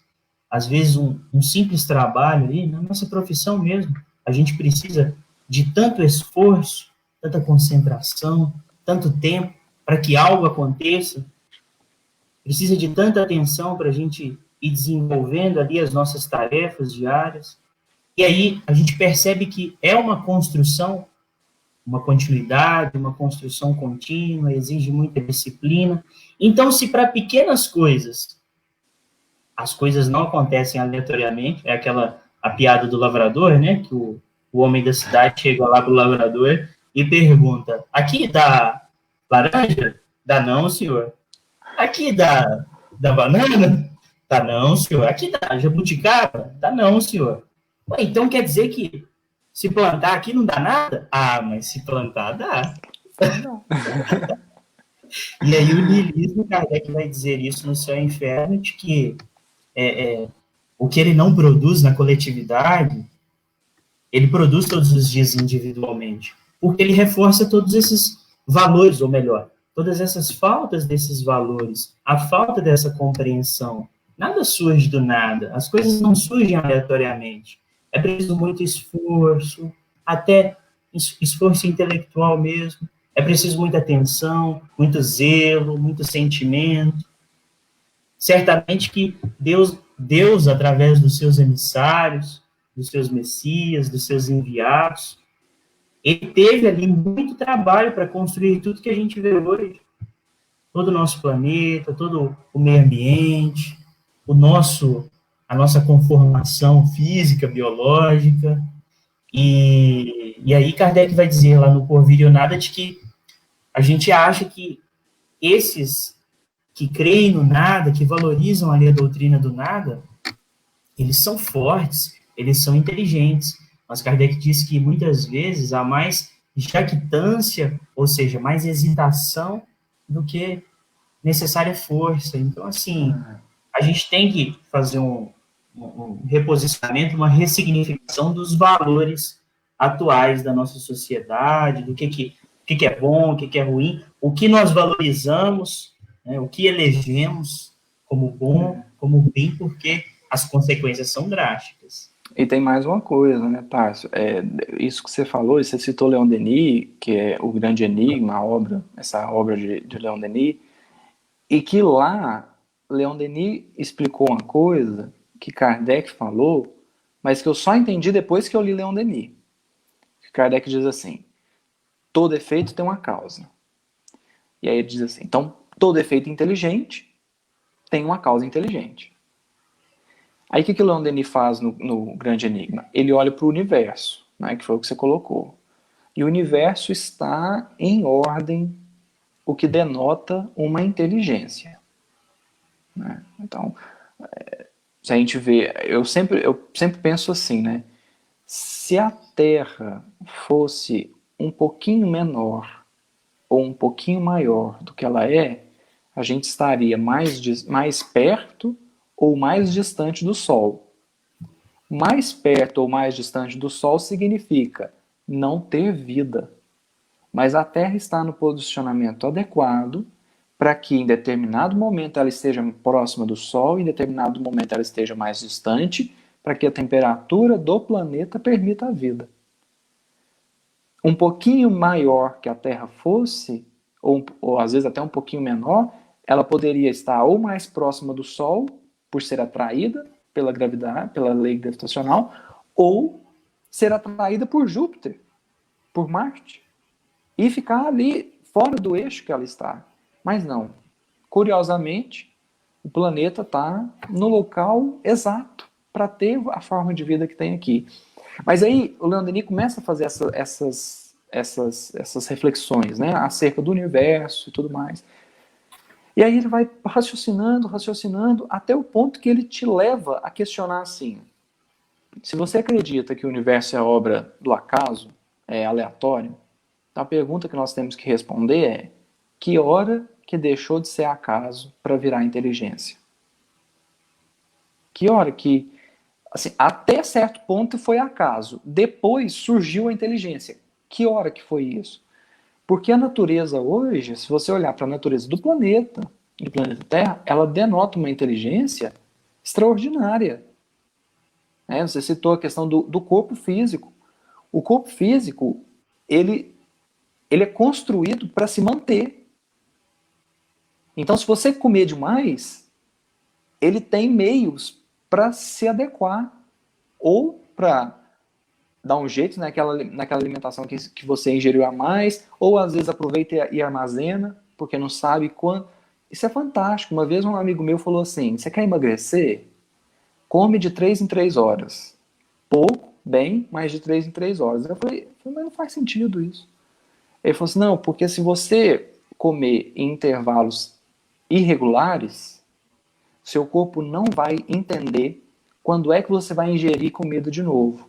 às vezes um simples trabalho ali, na nossa profissão mesmo, a gente precisa de tanto esforço, tanta concentração, tanto tempo para que algo aconteça, precisa de tanta atenção para a gente ir desenvolvendo ali as nossas tarefas diárias. E aí a gente percebe que é uma construção, uma continuidade, uma construção contínua, exige muita disciplina. Então, se para pequenas coisas as coisas não acontecem aleatoriamente, é a piada do lavrador, né, que o homem da cidade chega lá pro lavrador e pergunta, aqui está Laranja? Dá não, senhor. Aqui dá banana? Dá não, senhor. Aqui dá jabuticaba? Dá não, senhor. Ué, então quer dizer que se plantar aqui não dá nada? Ah, mas se plantar dá. E aí o niilismo, Kardec vai dizer isso no Céu e Inferno, de que o que ele não produz na coletividade, ele produz todos os dias individualmente, porque ele reforça todos esses valores, ou melhor, todas essas faltas desses valores, a falta dessa compreensão. Nada surge do nada, as coisas não surgem aleatoriamente. É preciso muito esforço, até esforço intelectual mesmo. É preciso muita atenção, muito zelo, muito sentimento. Certamente que Deus, através dos seus emissários, dos seus messias, dos seus enviados, ele teve ali muito trabalho para construir tudo que a gente vê hoje. Todo o nosso planeta, todo o meio ambiente, a nossa conformação física, biológica. E aí Kardec vai dizer lá no Porvir Nada de que a gente acha que esses que creem no nada, que valorizam ali a doutrina do nada, eles são fortes, eles são inteligentes. Mas Kardec diz que muitas vezes há mais jactância, ou seja, mais hesitação do que necessária força. Então, assim, a gente tem que fazer um reposicionamento, uma ressignificação dos valores atuais da nossa sociedade, do que é bom, o que é ruim, o que nós valorizamos, né, o que elegemos como bom, como bem, porque as consequências são drásticas. E tem mais uma coisa, né, Tarso? Isso que você falou, você citou Leon Denis, que é o grande enigma, essa obra de Leon Denis, e que lá Leon Denis explicou uma coisa que Kardec falou, mas que eu só entendi depois que eu li Leon Denis. Kardec diz assim: todo efeito tem uma causa. E aí ele diz assim: então, todo efeito inteligente tem uma causa inteligente. Aí o que o Leon Denis faz no Grande Enigma? Ele olha para o universo, né, que foi o que você colocou. E o universo está em ordem, o que denota uma inteligência. Né? Então, se a gente vê, eu sempre penso assim, né? Se a Terra fosse um pouquinho menor ou um pouquinho maior do que ela é, a gente estaria mais perto ou mais distante do Sol. Mais perto ou mais distante do Sol significa não ter vida. Mas a Terra está no posicionamento adequado para que em determinado momento ela esteja próxima do Sol, em determinado momento ela esteja mais distante, para que a temperatura do planeta permita a vida. Um pouquinho maior que a Terra fosse, ou às vezes até um pouquinho menor, ela poderia estar ou mais próxima do Sol, por ser atraída pela gravidade, pela lei gravitacional, ou ser atraída por Júpiter, por Marte, e ficar ali fora do eixo que ela está. Mas não. Curiosamente, o planeta está no local exato para ter a forma de vida que tem aqui. Mas aí o Leon Denis começa a fazer essas reflexões, né, acerca do universo e tudo mais. E aí ele vai raciocinando, até o ponto que ele te leva a questionar assim: se você acredita que o universo é obra do acaso, é aleatório, então a pergunta que nós temos que responder é: que hora que deixou de ser acaso para virar inteligência? Que hora que, assim, até certo ponto foi acaso, depois surgiu a inteligência? Que hora que foi isso? Porque a natureza hoje, se você olhar para a natureza do planeta Terra, ela denota uma inteligência extraordinária. Você citou a questão do corpo físico. O corpo físico, ele é construído para se manter. Então, se você comer demais, ele tem meios para se adequar, ou para dar um jeito naquela alimentação que você ingeriu a mais, ou às vezes aproveita e armazena, porque não sabe quando. Isso é fantástico. Uma vez um amigo meu falou assim: você quer emagrecer? Come de 3 em 3 horas. Pouco, bem, mas de 3 em 3 horas. Eu falei, mas não faz sentido isso. Ele falou assim: não, porque se você comer em intervalos irregulares, seu corpo não vai entender quando é que você vai ingerir comida de novo.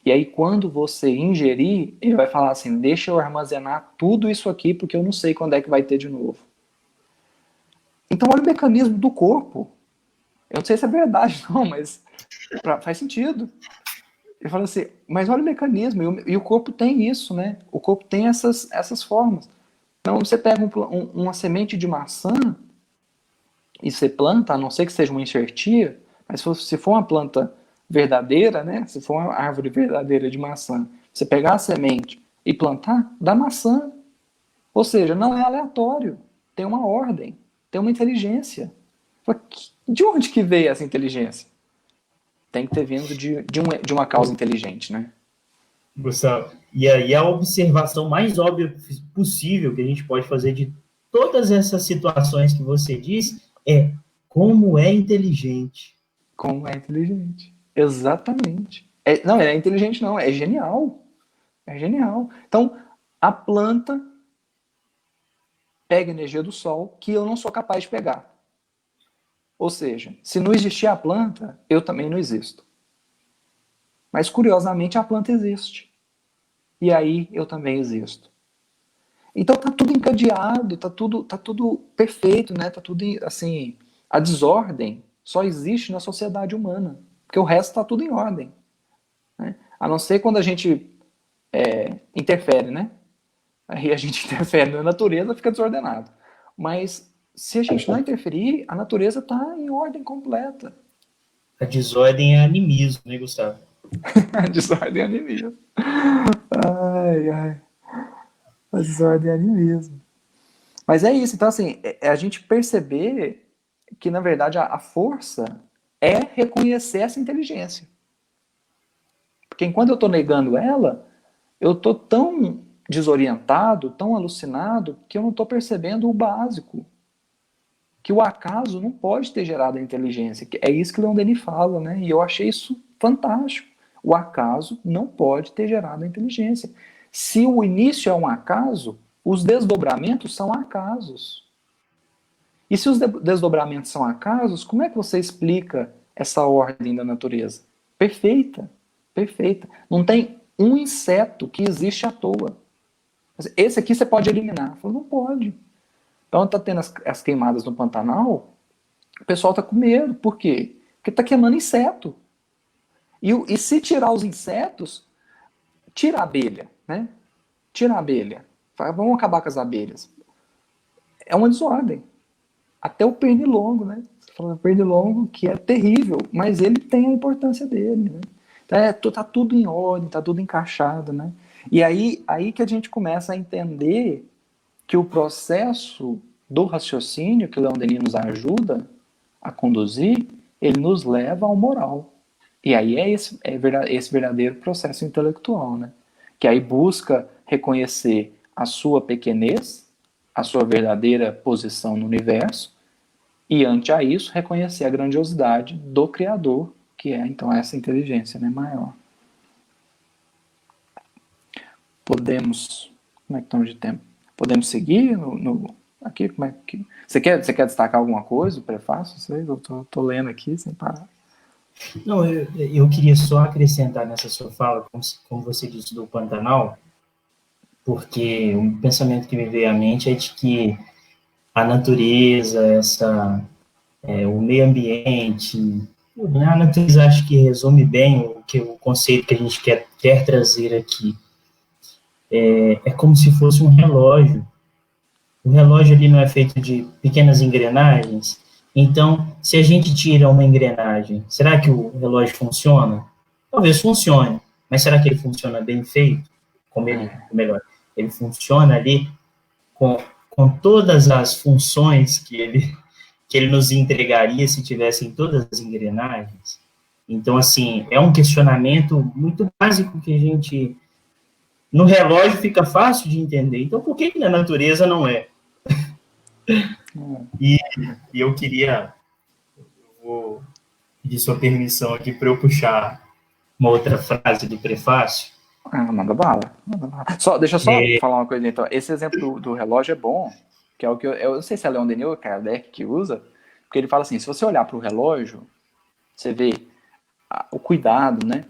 E aí, quando você ingerir, ele vai falar assim, deixa eu armazenar tudo isso aqui, porque eu não sei quando é que vai ter de novo. Então, olha o mecanismo do corpo. Eu não sei se é verdade, não, mas faz sentido. Ele fala assim, mas olha o mecanismo, e o corpo tem isso, né? O corpo tem essas formas. Então, você pega uma semente de maçã e você planta, a não ser que seja uma enxertia, mas se for uma planta verdadeira, né? Se for uma árvore verdadeira de maçã, você pegar a semente e plantar, dá maçã. Ou seja, não é aleatório. Tem uma ordem, tem uma inteligência. De onde que veio essa inteligência? Tem que ter vindo de uma causa inteligente, né? Gustavo, e aí a observação mais óbvia possível que a gente pode fazer de todas essas situações que você disse é como é inteligente. Como é inteligente. Exatamente. Não é inteligente, não. É genial. É genial. Então, a planta pega energia do sol que eu não sou capaz de pegar. Ou seja, se não existir a planta, eu também não existo. Mas, curiosamente, a planta existe. E aí, eu também existo. Então, tá tudo encadeado, tá tudo perfeito, né? Tá tudo, assim... A desordem só existe na sociedade humana. Porque o resto tá tudo em ordem. Né? A não ser quando a gente interfere, né? Aí a gente interfere na natureza, fica desordenado. Mas se a gente não interferir, a natureza está em ordem completa. A desordem é animismo, né, Gustavo? A desordem é animismo. Ai, ai. A desordem é animismo. Mas é isso. Então, assim, é a gente perceber que, na verdade, a força é reconhecer essa inteligência. Porque enquanto eu estou negando ela, eu estou tão desorientado, tão alucinado, que eu não estou percebendo o básico. Que o acaso não pode ter gerado a inteligência. É isso que Leon Denis fala, né? E eu achei isso fantástico. O acaso não pode ter gerado a inteligência. Se o início é um acaso, os desdobramentos são acasos. E se os desdobramentos são acasos, como é que você explica essa ordem da natureza? Perfeita, perfeita. Não tem um inseto que existe à toa. Esse aqui você pode eliminar. Não pode. Então está tendo as queimadas no Pantanal, o pessoal está com medo. Por quê? Porque está queimando inseto. E se tirar os insetos, tira a abelha, né? Tira a abelha. Vamos acabar com as abelhas. É uma desordem. Até o pernilongo, né? Você fala o pernilongo, que é terrível, mas ele tem a importância dele, né? Então, tá tudo em ordem, tá tudo encaixado, né? E aí que a gente começa a entender que o processo do raciocínio que o Leon Denis nos ajuda a conduzir, ele nos leva ao moral. E aí é esse verdadeiro processo intelectual, né? Que aí busca reconhecer a sua pequenez, a sua verdadeira posição no universo, e ante a isso reconhecer a grandiosidade do Criador, que é então essa inteligência, né, maior. Podemos... Como é que estamos de tempo? Podemos seguir aqui? Como é que... Você quer destacar alguma coisa, o prefácio? Não sei, eu tô lendo aqui sem parar. Não, eu queria só acrescentar nessa sua fala, como você disse do Pantanal, porque um pensamento que me veio à mente é de que a natureza, o meio ambiente, a natureza acho que resume bem o conceito que a gente quer trazer aqui. É como se fosse um relógio. O relógio ali não é feito de pequenas engrenagens. Então, se a gente tira uma engrenagem, será que o relógio funciona? Talvez funcione, mas será que ele funciona bem feito? Melhor, ele funciona ali com todas as funções que ele nos entregaria se tivessem todas as engrenagens? Então, assim, é um questionamento muito básico que a gente... No relógio fica fácil de entender. Então, por que na natureza não é? E eu vou pedir sua permissão aqui para eu puxar uma outra frase do prefácio. Manda bala. Deixa eu só falar uma coisa então. Esse exemplo do relógio é bom, que é o que eu não sei se é Leon Denis ou Kardec que usa, porque ele fala assim, se você olhar para o relógio, você vê o cuidado, né?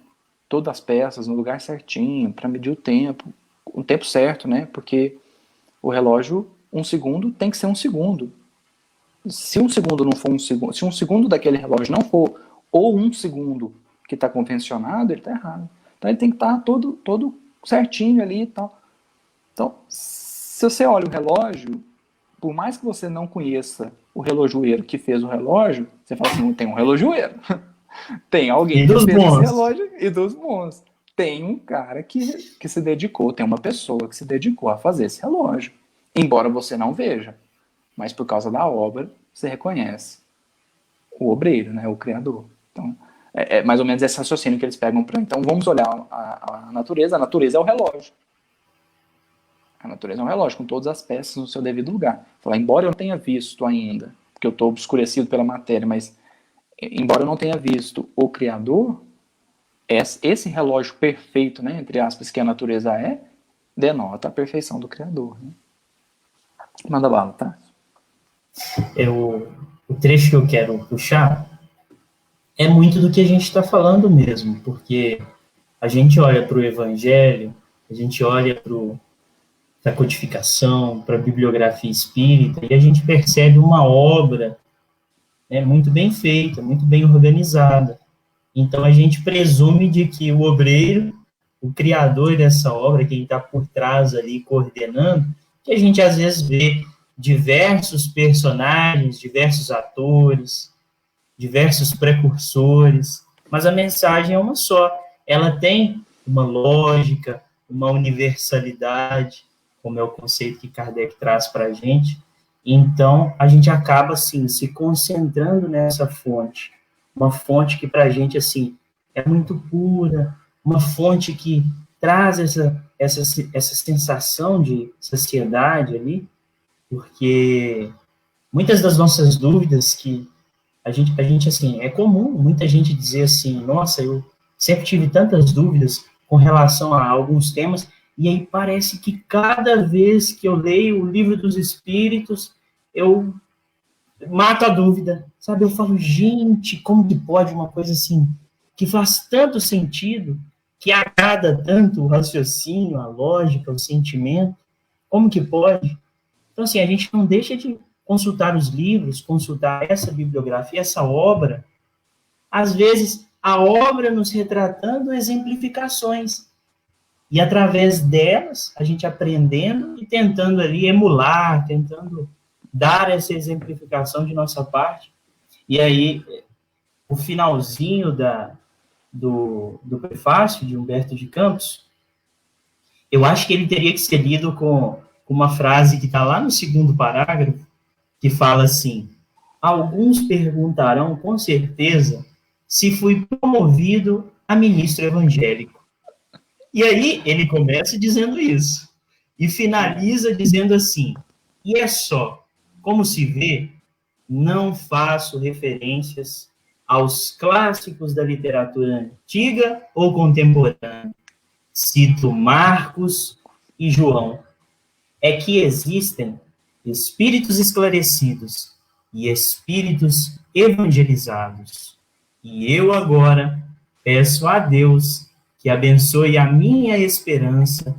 Todas as peças no lugar certinho, para medir o tempo certo, né? Porque o relógio, 1 segundo tem que ser 1 segundo. Se 1 segundo não for 1 segundo, se 1 segundo daquele relógio não for ou 1 segundo que está convencionado, ele está errado. Então ele tem que estar todo certinho ali e tal. Então, se você olha o relógio, por mais que você não conheça o relojoeiro que fez o relógio, você fala assim, tem um relojoeiro. Tem alguém E que dos fez esse bons. relógio e dos bons. Tem um cara que se dedicou, tem uma pessoa que se dedicou a fazer esse relógio. Embora você não veja, mas por causa da obra, você reconhece o obreiro, né, o criador. Então, é mais ou menos esse raciocínio que eles pegam para. Então, vamos olhar a natureza. A natureza é o relógio. A natureza é um relógio, com todas as peças no seu devido lugar. Falar, embora eu não tenha visto ainda, porque eu estou obscurecido pela matéria, mas embora eu não tenha visto o Criador, esse relógio perfeito, né, entre aspas, que a natureza denota a perfeição do Criador. Né? Manda bala, tá? O trecho que eu quero puxar é muito do que a gente está falando mesmo, porque a gente olha para o Evangelho, a gente olha para a codificação, para a bibliografia espírita, e a gente percebe uma obra, né, muito bem feita, muito bem organizada. Então a gente presume de que o obreiro, o criador dessa obra, quem está por trás ali coordenando, que a gente às vezes vê diversos personagens, diversos atores, diversos precursores, mas a mensagem é uma só. Ela tem uma lógica, uma universalidade, como é o conceito que Kardec traz para a gente. Então, a gente acaba, assim, se concentrando nessa fonte. Uma fonte que, para a gente, assim, é muito pura, uma fonte que traz essa sensação de saciedade ali, porque muitas das nossas dúvidas que a gente, assim, é comum muita gente dizer assim, nossa, eu sempre tive tantas dúvidas com relação a alguns temas, e aí parece que cada vez que eu leio o livro dos Espíritos, eu mato a dúvida, sabe? Eu falo, gente, como que pode uma coisa assim, que faz tanto sentido, que agrada tanto o raciocínio, a lógica, o sentimento, como que pode? Então, assim, a gente não deixa de consultar os livros, consultar essa bibliografia, essa obra, às vezes a obra nos retratando exemplificações, e através delas, a gente aprendendo e tentando ali emular, tentando dar essa exemplificação de nossa parte, e aí o finalzinho do prefácio de Humberto de Campos, eu acho que ele teria que ser lido com uma frase que está lá no segundo parágrafo, que fala assim: alguns perguntarão com certeza se fui promovido a ministro evangélico. E aí ele começa dizendo isso e finaliza dizendo assim: e é só, como se vê, não faço referências aos clássicos da literatura antiga ou contemporânea. Cito Marcos e João. É que existem espíritos esclarecidos e espíritos evangelizados. E eu agora peço a Deus que abençoe a minha esperança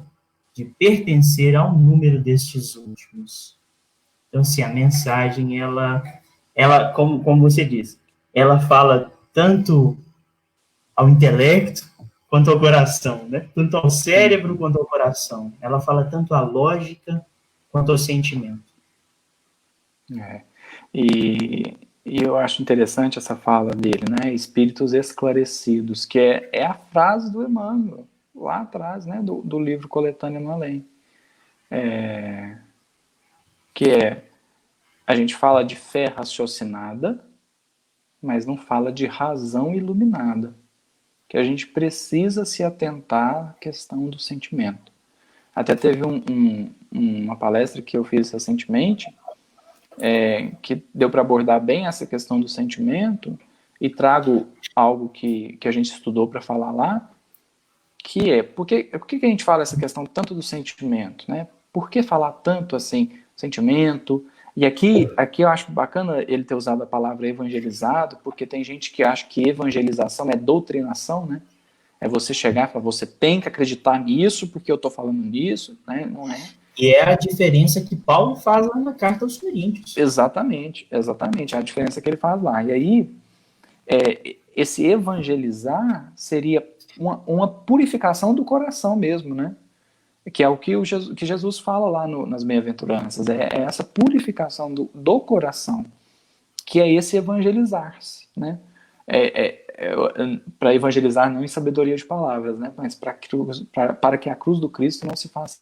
de pertencer ao número destes últimos. Então, se a mensagem, ela como você diz, ela fala tanto ao intelecto quanto ao coração, né? Tanto ao cérebro quanto ao coração. Ela fala tanto à lógica quanto ao sentimento. É. E eu acho interessante essa fala dele, né? Espíritos esclarecidos, que é a frase do Emmanuel, lá atrás, né? Do livro Coletânea no Além. Que a gente fala de fé raciocinada, mas não fala de razão iluminada. Que a gente precisa se atentar à questão do sentimento. Até teve uma palestra que eu fiz recentemente, que deu para abordar bem essa questão do sentimento, e trago algo que a gente estudou para falar lá, que por que a gente fala essa questão tanto do sentimento, né? Por que falar tanto assim sentimento. E aqui eu acho bacana ele ter usado a palavra evangelizado, porque tem gente que acha que evangelização é doutrinação, né? É você chegar e falar, você tem que acreditar nisso, porque eu estou falando nisso, né? Não é. E é a diferença que Paulo faz lá na carta aos Coríntios. Exatamente, é a diferença que ele faz lá. E aí, esse evangelizar seria uma purificação do coração mesmo, né? Que é o que Jesus fala lá nas bem-aventuranças, é essa purificação do coração, que é esse evangelizar-se, né? Para evangelizar não em sabedoria de palavras, né? Mas para que a cruz do Cristo não se faça.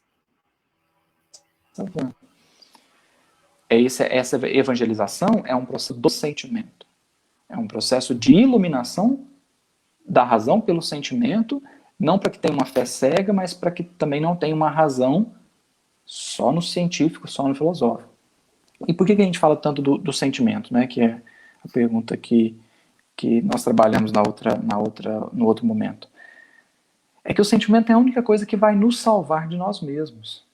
Essa evangelização é um processo do sentimento, é um processo de iluminação da razão pelo sentimento, não para que tenha uma fé cega, mas para que também não tenha uma razão só no científico, só no filosófico. E por que a gente fala tanto do sentimento, né? Que é a pergunta que nós trabalhamos no outro momento. É que o sentimento é a única coisa que vai nos salvar de nós mesmos.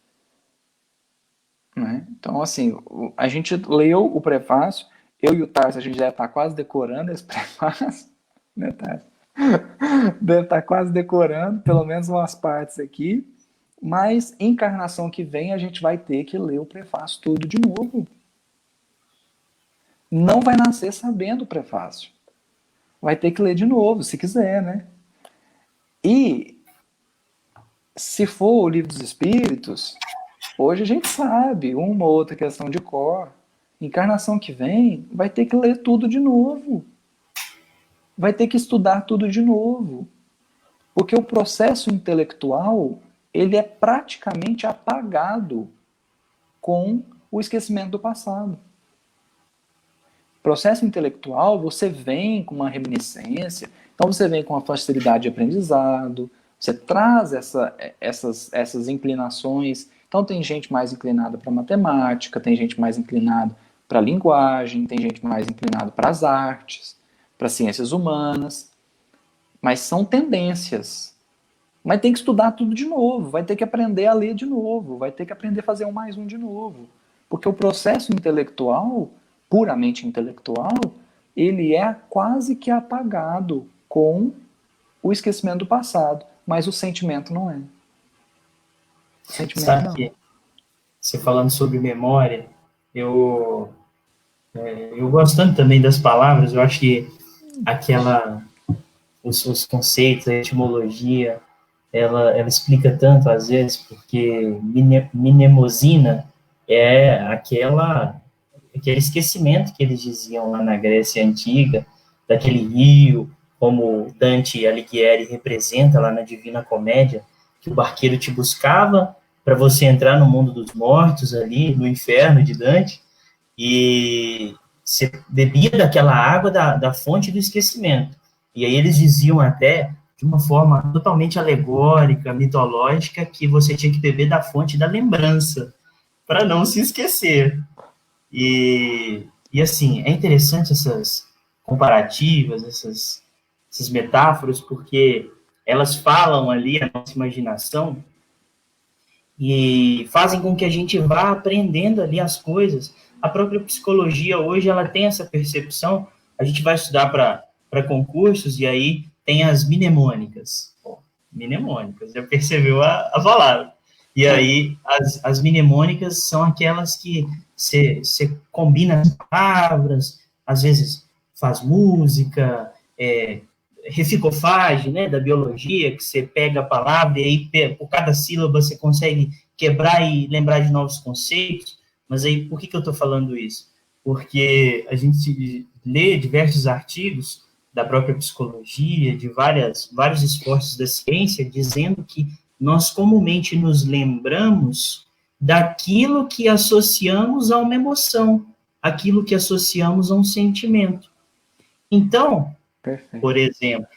Né? Então, assim, a gente leu o prefácio, eu e o Tarso, a gente já está quase decorando esse prefácio, né, Tarso? Deve estar quase decorando, pelo menos umas partes aqui, mas encarnação que vem a gente vai ter que ler o prefácio tudo de novo. Não vai nascer sabendo o prefácio. Vai ter que ler de novo, se quiser, né? E se for o Livro dos Espíritos, hoje a gente sabe uma ou outra questão de cor. Encarnação que vem vai ter que ler tudo de novo. Vai ter que estudar tudo de novo. Porque o processo intelectual, ele é praticamente apagado com o esquecimento do passado. Processo intelectual, você vem com uma reminiscência, então você vem com uma facilidade de aprendizado, você traz essas inclinações. Então tem gente mais inclinada para matemática, tem gente mais inclinada para a linguagem, tem gente mais inclinada para as artes, para as ciências humanas, mas são tendências. Mas tem que estudar tudo de novo, vai ter que aprender a ler de novo, vai ter que aprender a fazer 1 mais 1 de novo. Porque o processo intelectual, puramente intelectual, ele é quase que apagado com o esquecimento do passado, mas o sentimento não é. O sentimento Sabe não. que você falando sobre memória, eu gosto tanto também das palavras, eu acho que os conceitos, a etimologia, ela explica tanto às vezes, porque mnemosina é aquele esquecimento que eles diziam lá na Grécia Antiga, daquele rio, como Dante Alighieri representa lá na Divina Comédia, que o barqueiro te buscava para você entrar no mundo dos mortos ali, no inferno de Dante, e você bebia daquela água da fonte do esquecimento. E aí eles diziam até, de uma forma totalmente alegórica, mitológica, que você tinha que beber da fonte da lembrança, para não se esquecer. E assim, é interessante essas comparativas, essas metáforas, porque elas falam ali a nossa imaginação e fazem com que a gente vá aprendendo ali as coisas. A própria psicologia hoje, ela tem essa percepção, a gente vai estudar para concursos, e aí tem as mnemônicas. Mnemônicas, já percebeu a palavra. E aí, as mnemônicas são aquelas que você combina as palavras, às vezes faz música, reficofagem, né, da biologia, que você pega a palavra e aí, por cada sílaba, você consegue quebrar e lembrar de novos conceitos. Mas aí, por que eu estou falando isso? Porque a gente lê diversos artigos da própria psicologia, de vários esforços da ciência, dizendo que nós comumente nos lembramos daquilo que associamos a uma emoção, aquilo que associamos a um sentimento. Então, perfeito. Por exemplo,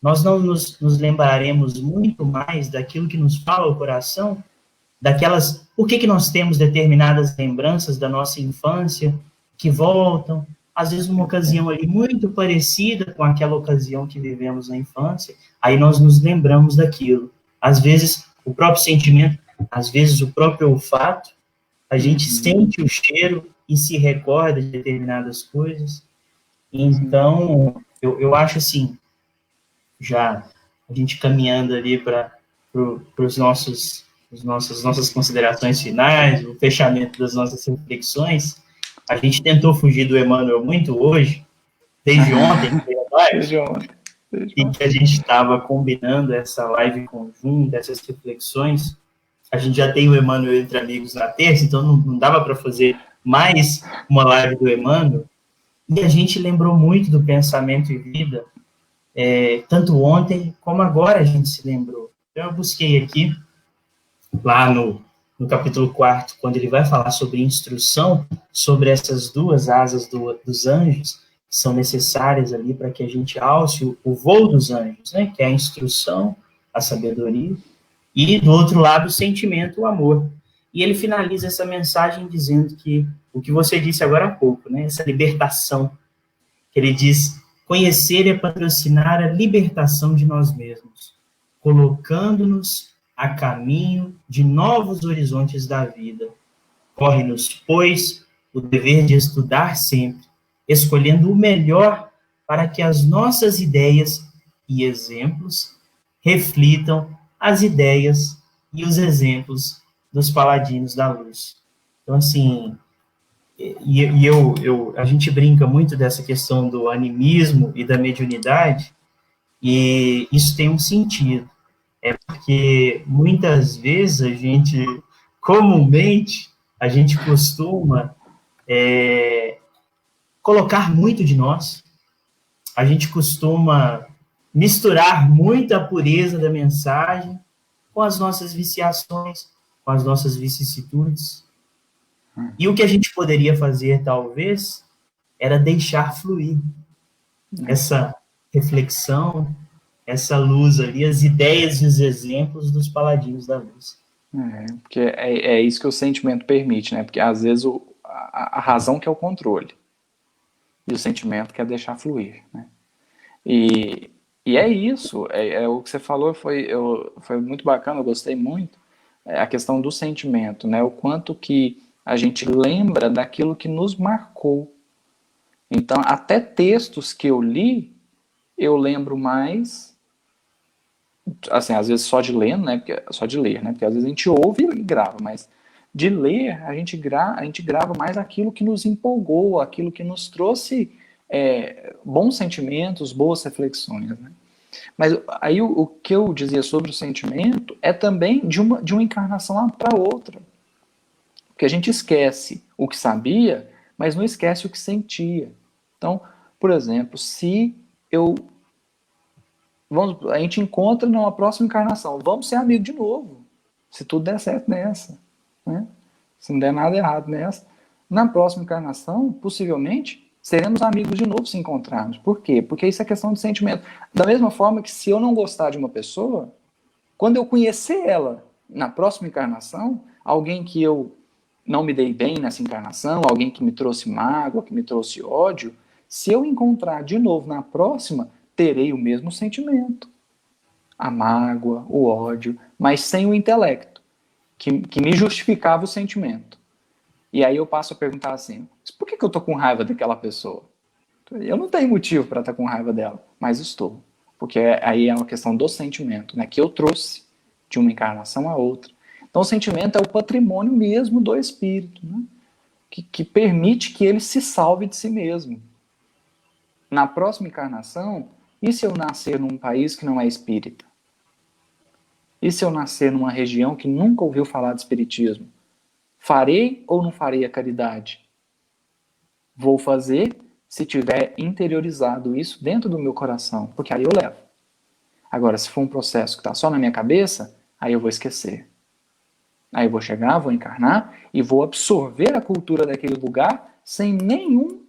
nós não nos lembraremos muito mais daquilo que nos fala o coração, por que nós temos determinadas lembranças da nossa infância que voltam, às vezes numa ocasião ali muito parecida com aquela ocasião que vivemos na infância, aí nós nos lembramos daquilo. Às vezes o próprio sentimento, às vezes o próprio olfato, a gente sente o cheiro e se recorda de determinadas coisas. Então, eu acho assim, já a gente caminhando ali para os nossas considerações finais, o fechamento das nossas reflexões, a gente tentou fugir do Emmanuel muito hoje, desde ontem, Desde ontem. e que a gente estava combinando essa live conjunta, essas reflexões. A gente já tem o Emmanuel entre amigos na terça, então não dava para fazer mais uma live do Emmanuel. E a gente lembrou muito do Pensamento e Vida, tanto ontem como agora a gente se lembrou. Então, eu busquei aqui, lá no capítulo 4, quando ele vai falar sobre instrução, sobre essas duas asas dos anjos, que são necessárias ali para que a gente alce o voo dos anjos, né? Que é a instrução, a sabedoria, e do outro lado o sentimento, o amor. E ele finaliza essa mensagem dizendo que o que você disse agora há pouco, né? Essa libertação, que ele diz: conhecer é patrocinar a libertação de nós mesmos, colocando-nos a caminho de novos horizontes da vida. Corre-nos, pois, o dever de estudar sempre, escolhendo o melhor para que as nossas ideias e exemplos reflitam as ideias e os exemplos dos paladinos da luz. Então, assim, a gente brinca muito dessa questão do animismo e da mediunidade, e isso tem um sentido. É porque muitas vezes comumente, a gente costuma colocar muito de nós, a gente costuma misturar muita pureza da mensagem com as nossas viciações, com as nossas vicissitudes. E o que a gente poderia fazer, talvez, era deixar fluir essa reflexão, essa luz ali, as ideias e os exemplos dos paladinos da luz. Porque é isso que o sentimento permite, né? Porque às vezes a razão quer o controle e o sentimento quer deixar fluir, né? E é isso, o que você falou foi muito bacana, eu gostei muito, a questão do sentimento, né? O quanto que a gente lembra daquilo que nos marcou. Então, até textos que eu li, eu lembro mais, assim, às vezes só de ler, né? Porque às vezes a gente ouve e grava, mas de ler, a gente grava mais aquilo que nos empolgou, aquilo que nos trouxe bons sentimentos, boas reflexões, né? Mas aí o que eu dizia sobre o sentimento é também de uma encarnação para outra. Porque a gente esquece o que sabia, mas não esquece o que sentia. Então, por exemplo, se a gente encontra numa próxima encarnação, vamos ser amigos de novo, se tudo der certo nessa, né? Se não der nada errado nessa. Na próxima encarnação, possivelmente, seremos amigos de novo se encontrarmos. Por quê? Porque isso é questão de sentimento. Da mesma forma que se eu não gostar de uma pessoa, quando eu conhecer ela na próxima encarnação, alguém que eu não me dei bem nessa encarnação, alguém que me trouxe mágoa, que me trouxe ódio, se eu encontrar de novo na próxima, terei o mesmo sentimento. A mágoa, o ódio, mas sem o intelecto, que me justificava o sentimento. E aí eu passo a perguntar assim, por que eu estou com raiva daquela pessoa? Eu não tenho motivo para estar com raiva dela, mas estou. Porque aí é uma questão do sentimento, né, que eu trouxe de uma encarnação a outra. Então o sentimento é o patrimônio mesmo do espírito, né, que permite que ele se salve de si mesmo. Na próxima encarnação, e se eu nascer num país que não é espírita? E se eu nascer numa região que nunca ouviu falar de espiritismo? Farei ou não farei a caridade? Vou fazer se tiver interiorizado isso dentro do meu coração, porque aí eu levo. Agora, se for um processo que está só na minha cabeça, aí eu vou esquecer. Aí eu vou chegar, vou encarnar e vou absorver a cultura daquele lugar sem nenhum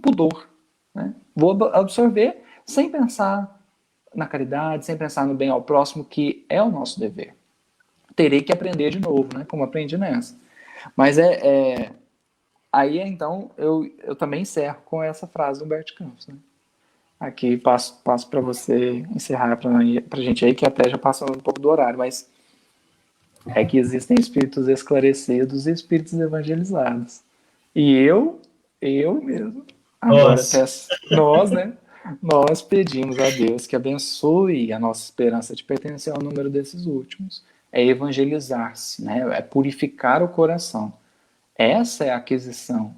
pudor, né? Vou absorver sem pensar na caridade, sem pensar no bem ao próximo, que é o nosso dever. Terei que aprender de novo, né? Como aprendi nessa. Mas aí, então, eu também encerro com essa frase do Humberto Campos, né? Aqui passo para você encerrar para a gente aí, que até já passou um pouco do horário, mas é que existem espíritos esclarecidos e espíritos evangelizados. E eu mesmo, agora Nossa, peço, nós, né? Nós pedimos a Deus que abençoe a nossa esperança de pertencer ao número desses últimos. É evangelizar-se, né? É purificar o coração. Essa é a aquisição.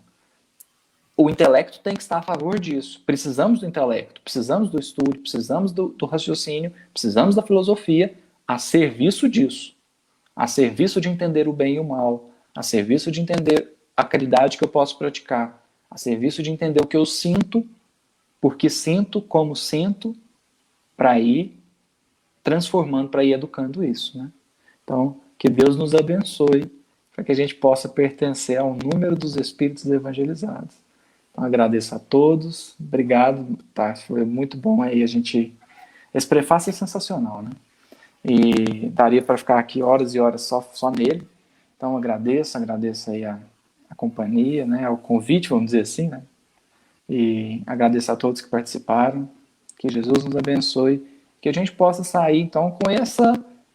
O intelecto tem que estar a favor disso. Precisamos do intelecto, precisamos do estudo, precisamos do raciocínio, precisamos da filosofia a serviço disso, a serviço de entender o bem e o mal, a serviço de entender a caridade que eu posso praticar, a serviço de entender o que eu sinto, porque sinto, como sinto, para ir transformando, para ir educando isso, né? Então, que Deus nos abençoe para que a gente possa pertencer ao número dos espíritos evangelizados. Então, agradeço a todos, obrigado, tá? Foi muito bom aí a gente... Esse prefácio é sensacional, né? E daria para ficar aqui horas e horas só nele. Então, agradeço aí a companhia, né? O convite, vamos dizer assim, né? E agradeço a todos que participaram. Que Jesus nos abençoe. Que a gente possa sair, então,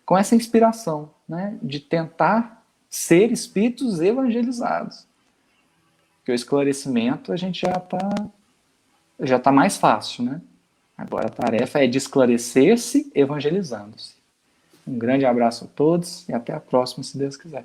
com essa inspiração, né? De tentar ser espíritos evangelizados. Porque o esclarecimento a gente já tá mais fácil, né? Agora a tarefa é de esclarecer-se evangelizando-se. Um grande abraço a todos e até a próxima, se Deus quiser.